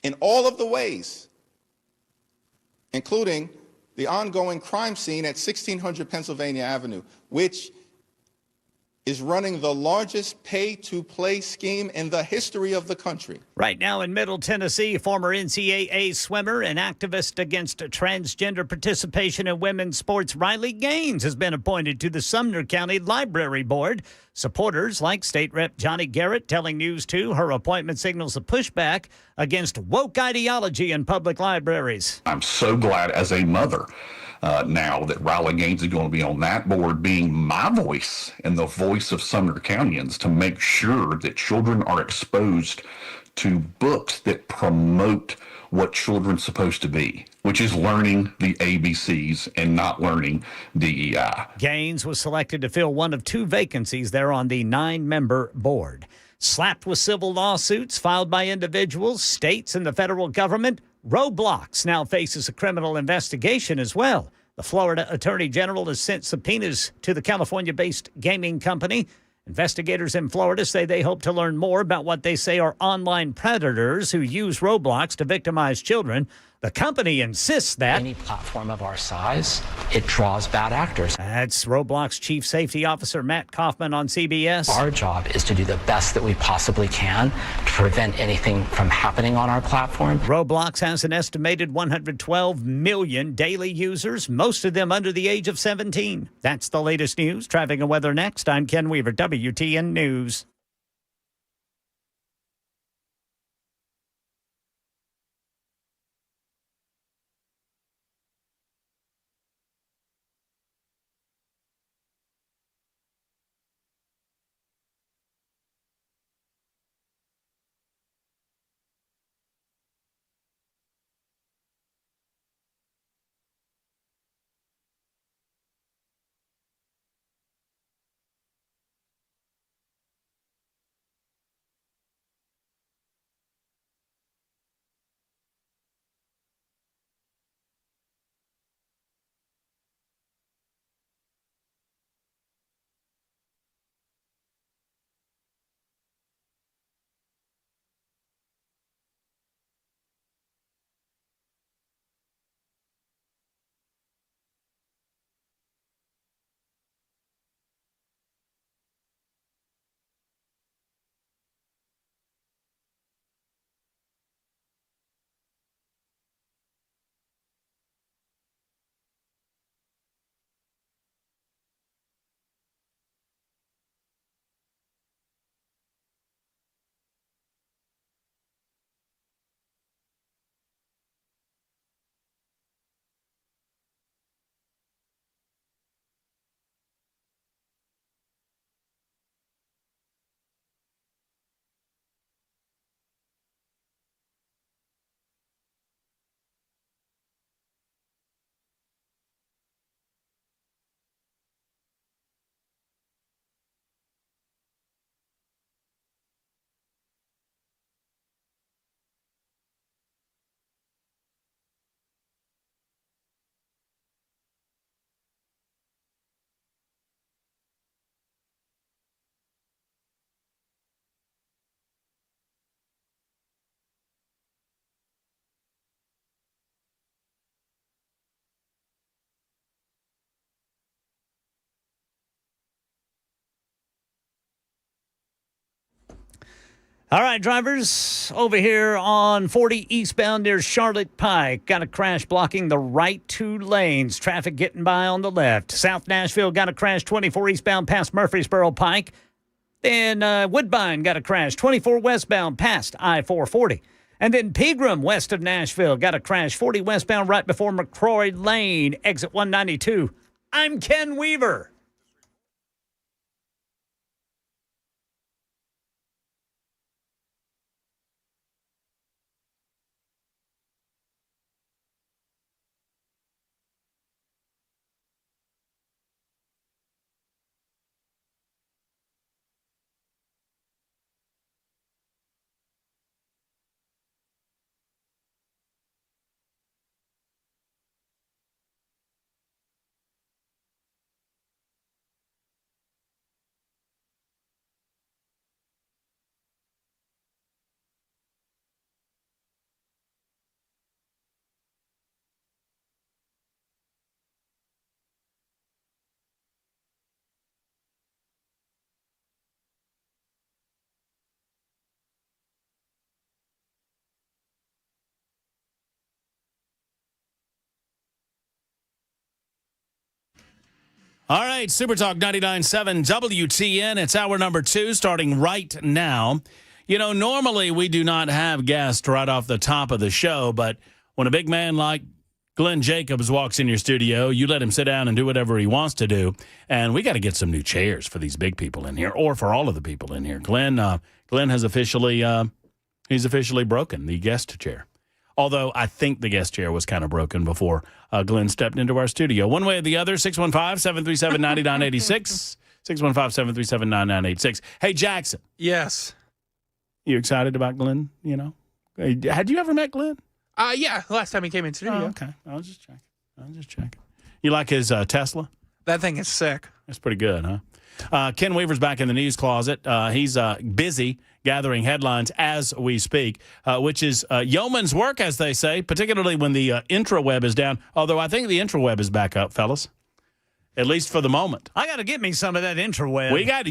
in all of the ways, including the ongoing crime scene at 1600 Pennsylvania Avenue, which is running the largest pay-to-play scheme in the history of the country. Right now in Middle Tennessee, former NCAA swimmer and activist against transgender participation in women's sports, Riley Gaines, has been appointed to the Sumner County Library Board. Supporters like State Rep Johnny Garrett telling News 2 her appointment signals a pushback against woke ideology in public libraries. I'm so glad as a mother now that Riley Gaines is going to be on that board, being my voice and the voice of Sumner Countyans to make sure that children are exposed to books that promote what children's supposed to be, which is learning the ABCs and not learning DEI. Gaines was selected to fill one of 2 vacancies there on the 9-member board. Slapped with civil lawsuits filed by individuals, states, and the federal government, Roblox now faces a criminal investigation as well. The Florida Attorney General has sent subpoenas to the California-based gaming company. Investigators in Florida say they hope to learn more about what they say are online predators who use Roblox to victimize children. The company insists that any platform of our size, it draws bad actors. That's Roblox Chief Safety Officer Matt Kaufman on CBS. Our job is to do the best that we possibly can to prevent anything from happening on our platform. Roblox has an estimated 112 million daily users, most of them under the age of 17. That's the latest news. Traffic and weather next. I'm Ken Weaver, WTN News. All right, drivers, over here on 40 eastbound near Charlotte Pike. Got a crash blocking the right 2 lanes. Traffic getting by on the left. South Nashville got a crash 24 eastbound past Murfreesboro Pike. Then Woodbine got a crash 24 westbound past I-440. And then Pegram, west of Nashville, got a crash 40 westbound right before McCrory Lane, exit 192. I'm Ken Weaver. All right, Super Talk 99.7 WTN. It's hour number 2 starting right now. You know, normally we do not have guests right off the top of the show, but when a big man like Glenn Jacobs walks in your studio, you let him sit down and do whatever he wants to do. And we got to get some new chairs for these big people in here, or for all of the people in here. Glenn has officially broken the guest chair. Although I think the guest chair was kind of broken before Glenn stepped into our studio. One way or the other, 615-737-9986. 615-737-9986. Hey, Jackson. Yes. You excited about Glenn? You know? Had you ever met Glenn? Yeah, last time he came in studio. Oh, okay. I was just checking. You like his Tesla? That thing is sick. That's pretty good, huh? Ken Weaver's back in the news closet. He's busy gathering headlines as we speak, which is yeoman's work, as they say, particularly when the intraweb is down. Although I think the intraweb is back up, fellas, at least for the moment. I got to get me some of that intraweb. You got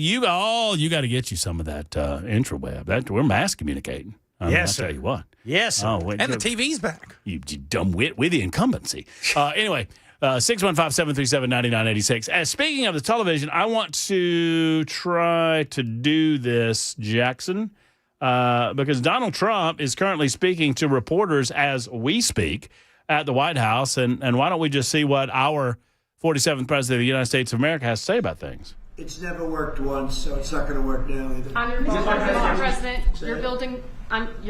to get you some of that intraweb. We're mass communicating. Yes, I'll tell you what. Yes, sir. And the TV's back. You dumb wit with the incumbency. Anyway. 615-737-9986. Speaking of the television, I want to try to do this, Jackson, because Donald Trump is currently speaking to reporters as we speak at the White House. And why don't we just see what our 47th President of the United States of America has to say about things? It's never worked once, so it's not going to work now either. Mr. President, you're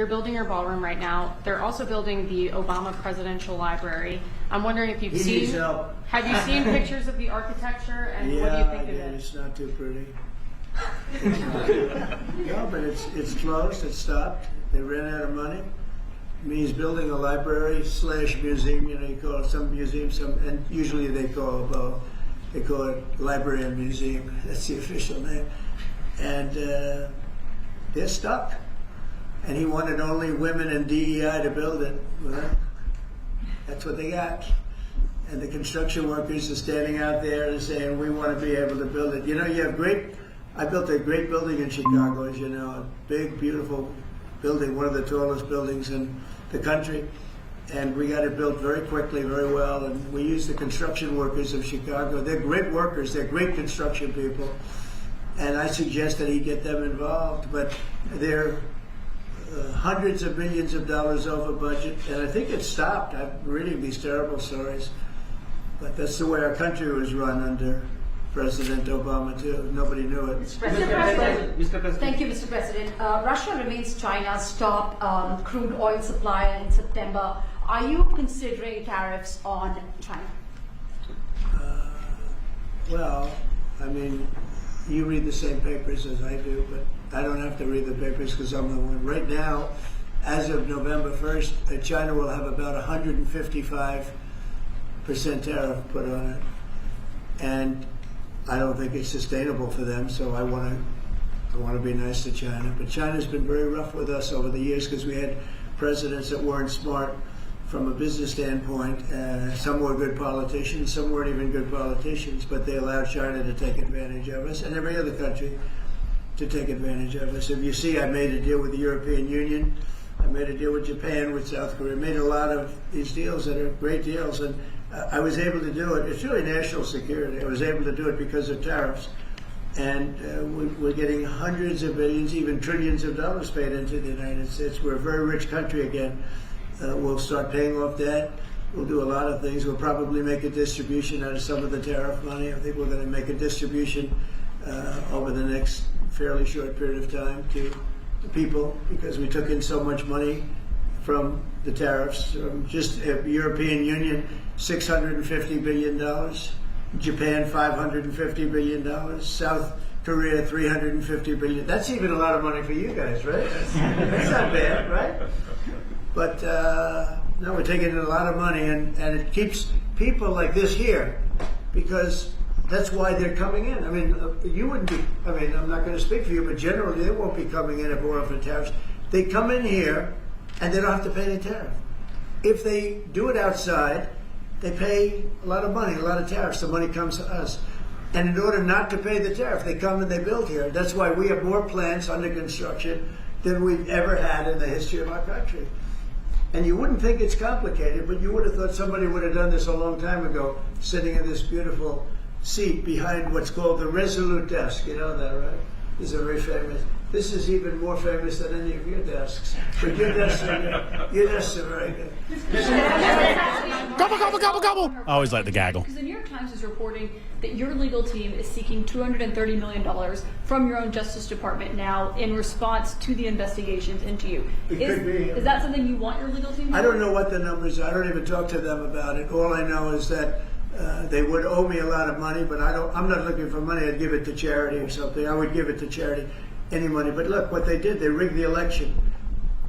building your ballroom right now. They're also building the Obama Presidential Library. I'm wondering if you've seen. Help. Have you seen pictures of the architecture and what do you think of it? It's not too pretty. No, but it's closed. It's stopped. They ran out of money. I mean, he's building a library / museum. You know, you call it some museum, and usually they call it library and museum. That's the official name. And they're stuck. And he wanted only women and DEI to build it. Well, that's what they got. And the construction workers are standing out there and saying, we want to be able to build it. You know, I built a great building in Chicago, as you know, a big, beautiful building, one of the tallest buildings in the country. And we got it built very quickly, very well. And we used the construction workers of Chicago. They're great workers. They're great construction people. And I suggested he get them involved. But they're hundreds of millions of dollars over budget. And I think it stopped. I'm reading these terrible stories. But that's the way our country was run under President Obama, too. Nobody knew it. Mr. President. Thank you, Mr. President. Russia remains China's top crude oil supplier in September. Are you considering tariffs on China? Well, I mean, you read the same papers as I do, but I don't have to read the papers because I'm the one. Right now, as of November 1st, China will have about 155% tariff put on it. And I don't think it's sustainable for them, so I want to be nice to China. But China's been very rough with us over the years because we had presidents that weren't smart from a business standpoint. Some were good politicians, some weren't even good politicians, but they allowed China to take advantage of us and every other country. to take advantage of us. If you see, I made a deal with the European Union. I made a deal with Japan, with South Korea. I made a lot of these deals that are great deals, and I was able to do it. It's really national security. I was able to do it because of tariffs. And we're getting hundreds of billions, even trillions of dollars paid into the United States. We're a very rich country again. We'll start paying off debt. We'll do a lot of things. We'll probably make a distribution out of some of the tariff money. I think we're going to make a distribution over the next fairly short period of time to the people, because we took in so much money from the tariffs. From just European Union, $650 billion. Japan, $550 billion. South Korea, $350 billion. That's even a lot of money for you guys, right? That's not bad, right? But no, we're taking in a lot of money, and it keeps people like this here, because that's why they're coming in. I mean, you wouldn't be, I mean, I'm not going to speak for you, but generally they won't be coming in if it weren't for tariffs. They come in here, and they don't have to pay the tariff. If they do it outside, they pay a lot of money, a lot of tariffs. The money comes to us. And in order not to pay the tariff, they come and they build here. That's why we have more plants under construction than we've ever had in the history of our country. And you wouldn't think it's complicated, but you would have thought somebody would have done this a long time ago, sitting in this beautiful seat behind what's called the Resolute desk. You know that, right? This is a very famous. This is even more famous than any of your desks. But your desks are very good. Gobble, gobble, gobble, gobble. I always like the gaggle. Because the New York Times is reporting that your legal team is seeking $230 million from your own Justice Department now in response to the investigations into you. Is that something you want your legal team to do? I don't know what the numbers are. I don't even talk to them about it. All I know is that they would owe me a lot of money, but I'm not looking for money. I'd give it to charity or something. I would give it to charity, any money. But look, what they did, they rigged the election.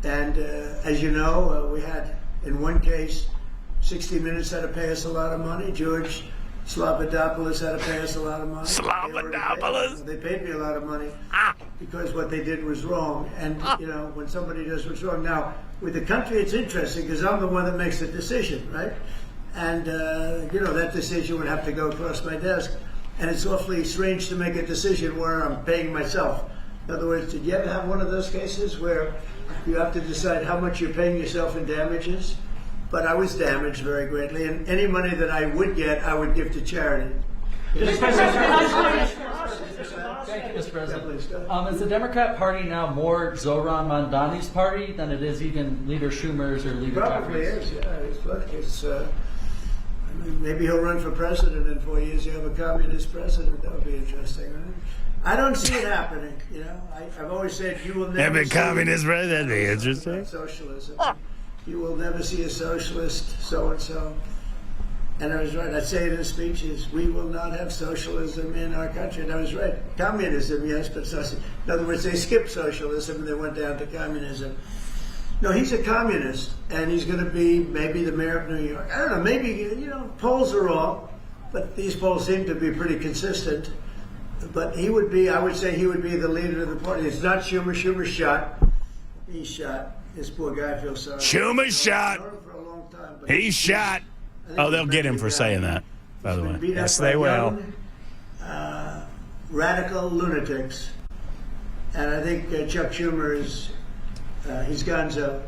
And as you know, we had, in one case, 60 Minutes had to pay us a lot of money. George Slobodanopoulos had to pay us a lot of money. Slobodanopoulos? They paid me a lot of money because what they did was wrong. And, you know, when somebody does what's wrong. Now, with the country, it's interesting because I'm the one that makes the decision, right? And, you know, that decision would have to go across my desk. And it's awfully strange to make a decision where I'm paying myself. In other words, did you ever have one of those cases where you have to decide how much you're paying yourself in damages? But I was damaged very greatly, and any money that I would get, I would give to charity. Thank you, Mr. President. Is the Democrat Party now more Zoran Mandani's party than it is even Leader Schumer's or Leader Probably Jeffries? is, yeah. Look, I mean, maybe he'll run for president in 4 years. You have a communist president. That would be interesting, right? I don't see it happening. You know, I've always said you will never. Have a communist president. That'd be interesting. Socialism. You will never see a socialist so and so. And I was right. I say it in speeches. We will not have socialism in our country. And I was right. Communism, yes, but socialism. In other words, they skipped socialism and they went down to communism. No, he's a communist, and he's going to be maybe the mayor of New York. I don't know. Maybe, you know, polls are wrong, but these polls seem to be pretty consistent. But he would be, I would say he would be the leader of the party. It's not Schumer. Schumer's shot. He's shot. This poor guy feels sorry. Schumer's shot. He's shot. Oh, they'll get him for saying that, by the way. Yes, they will. Radical lunatics. And I think Chuck Schumer is, he's gonzo.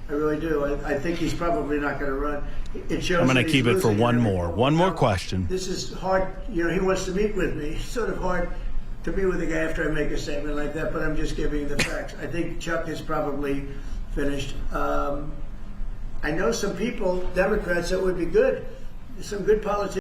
I really do. I think he's probably not going to run. It shows. I'm going to keep it for one more question. This is hard. You know, he wants to meet with me. It's sort of hard to meet with a guy after I make a statement like that, but I'm just giving the facts. I think Chuck is probably finished. I know some people, Democrats, that would be good. Some good politicians.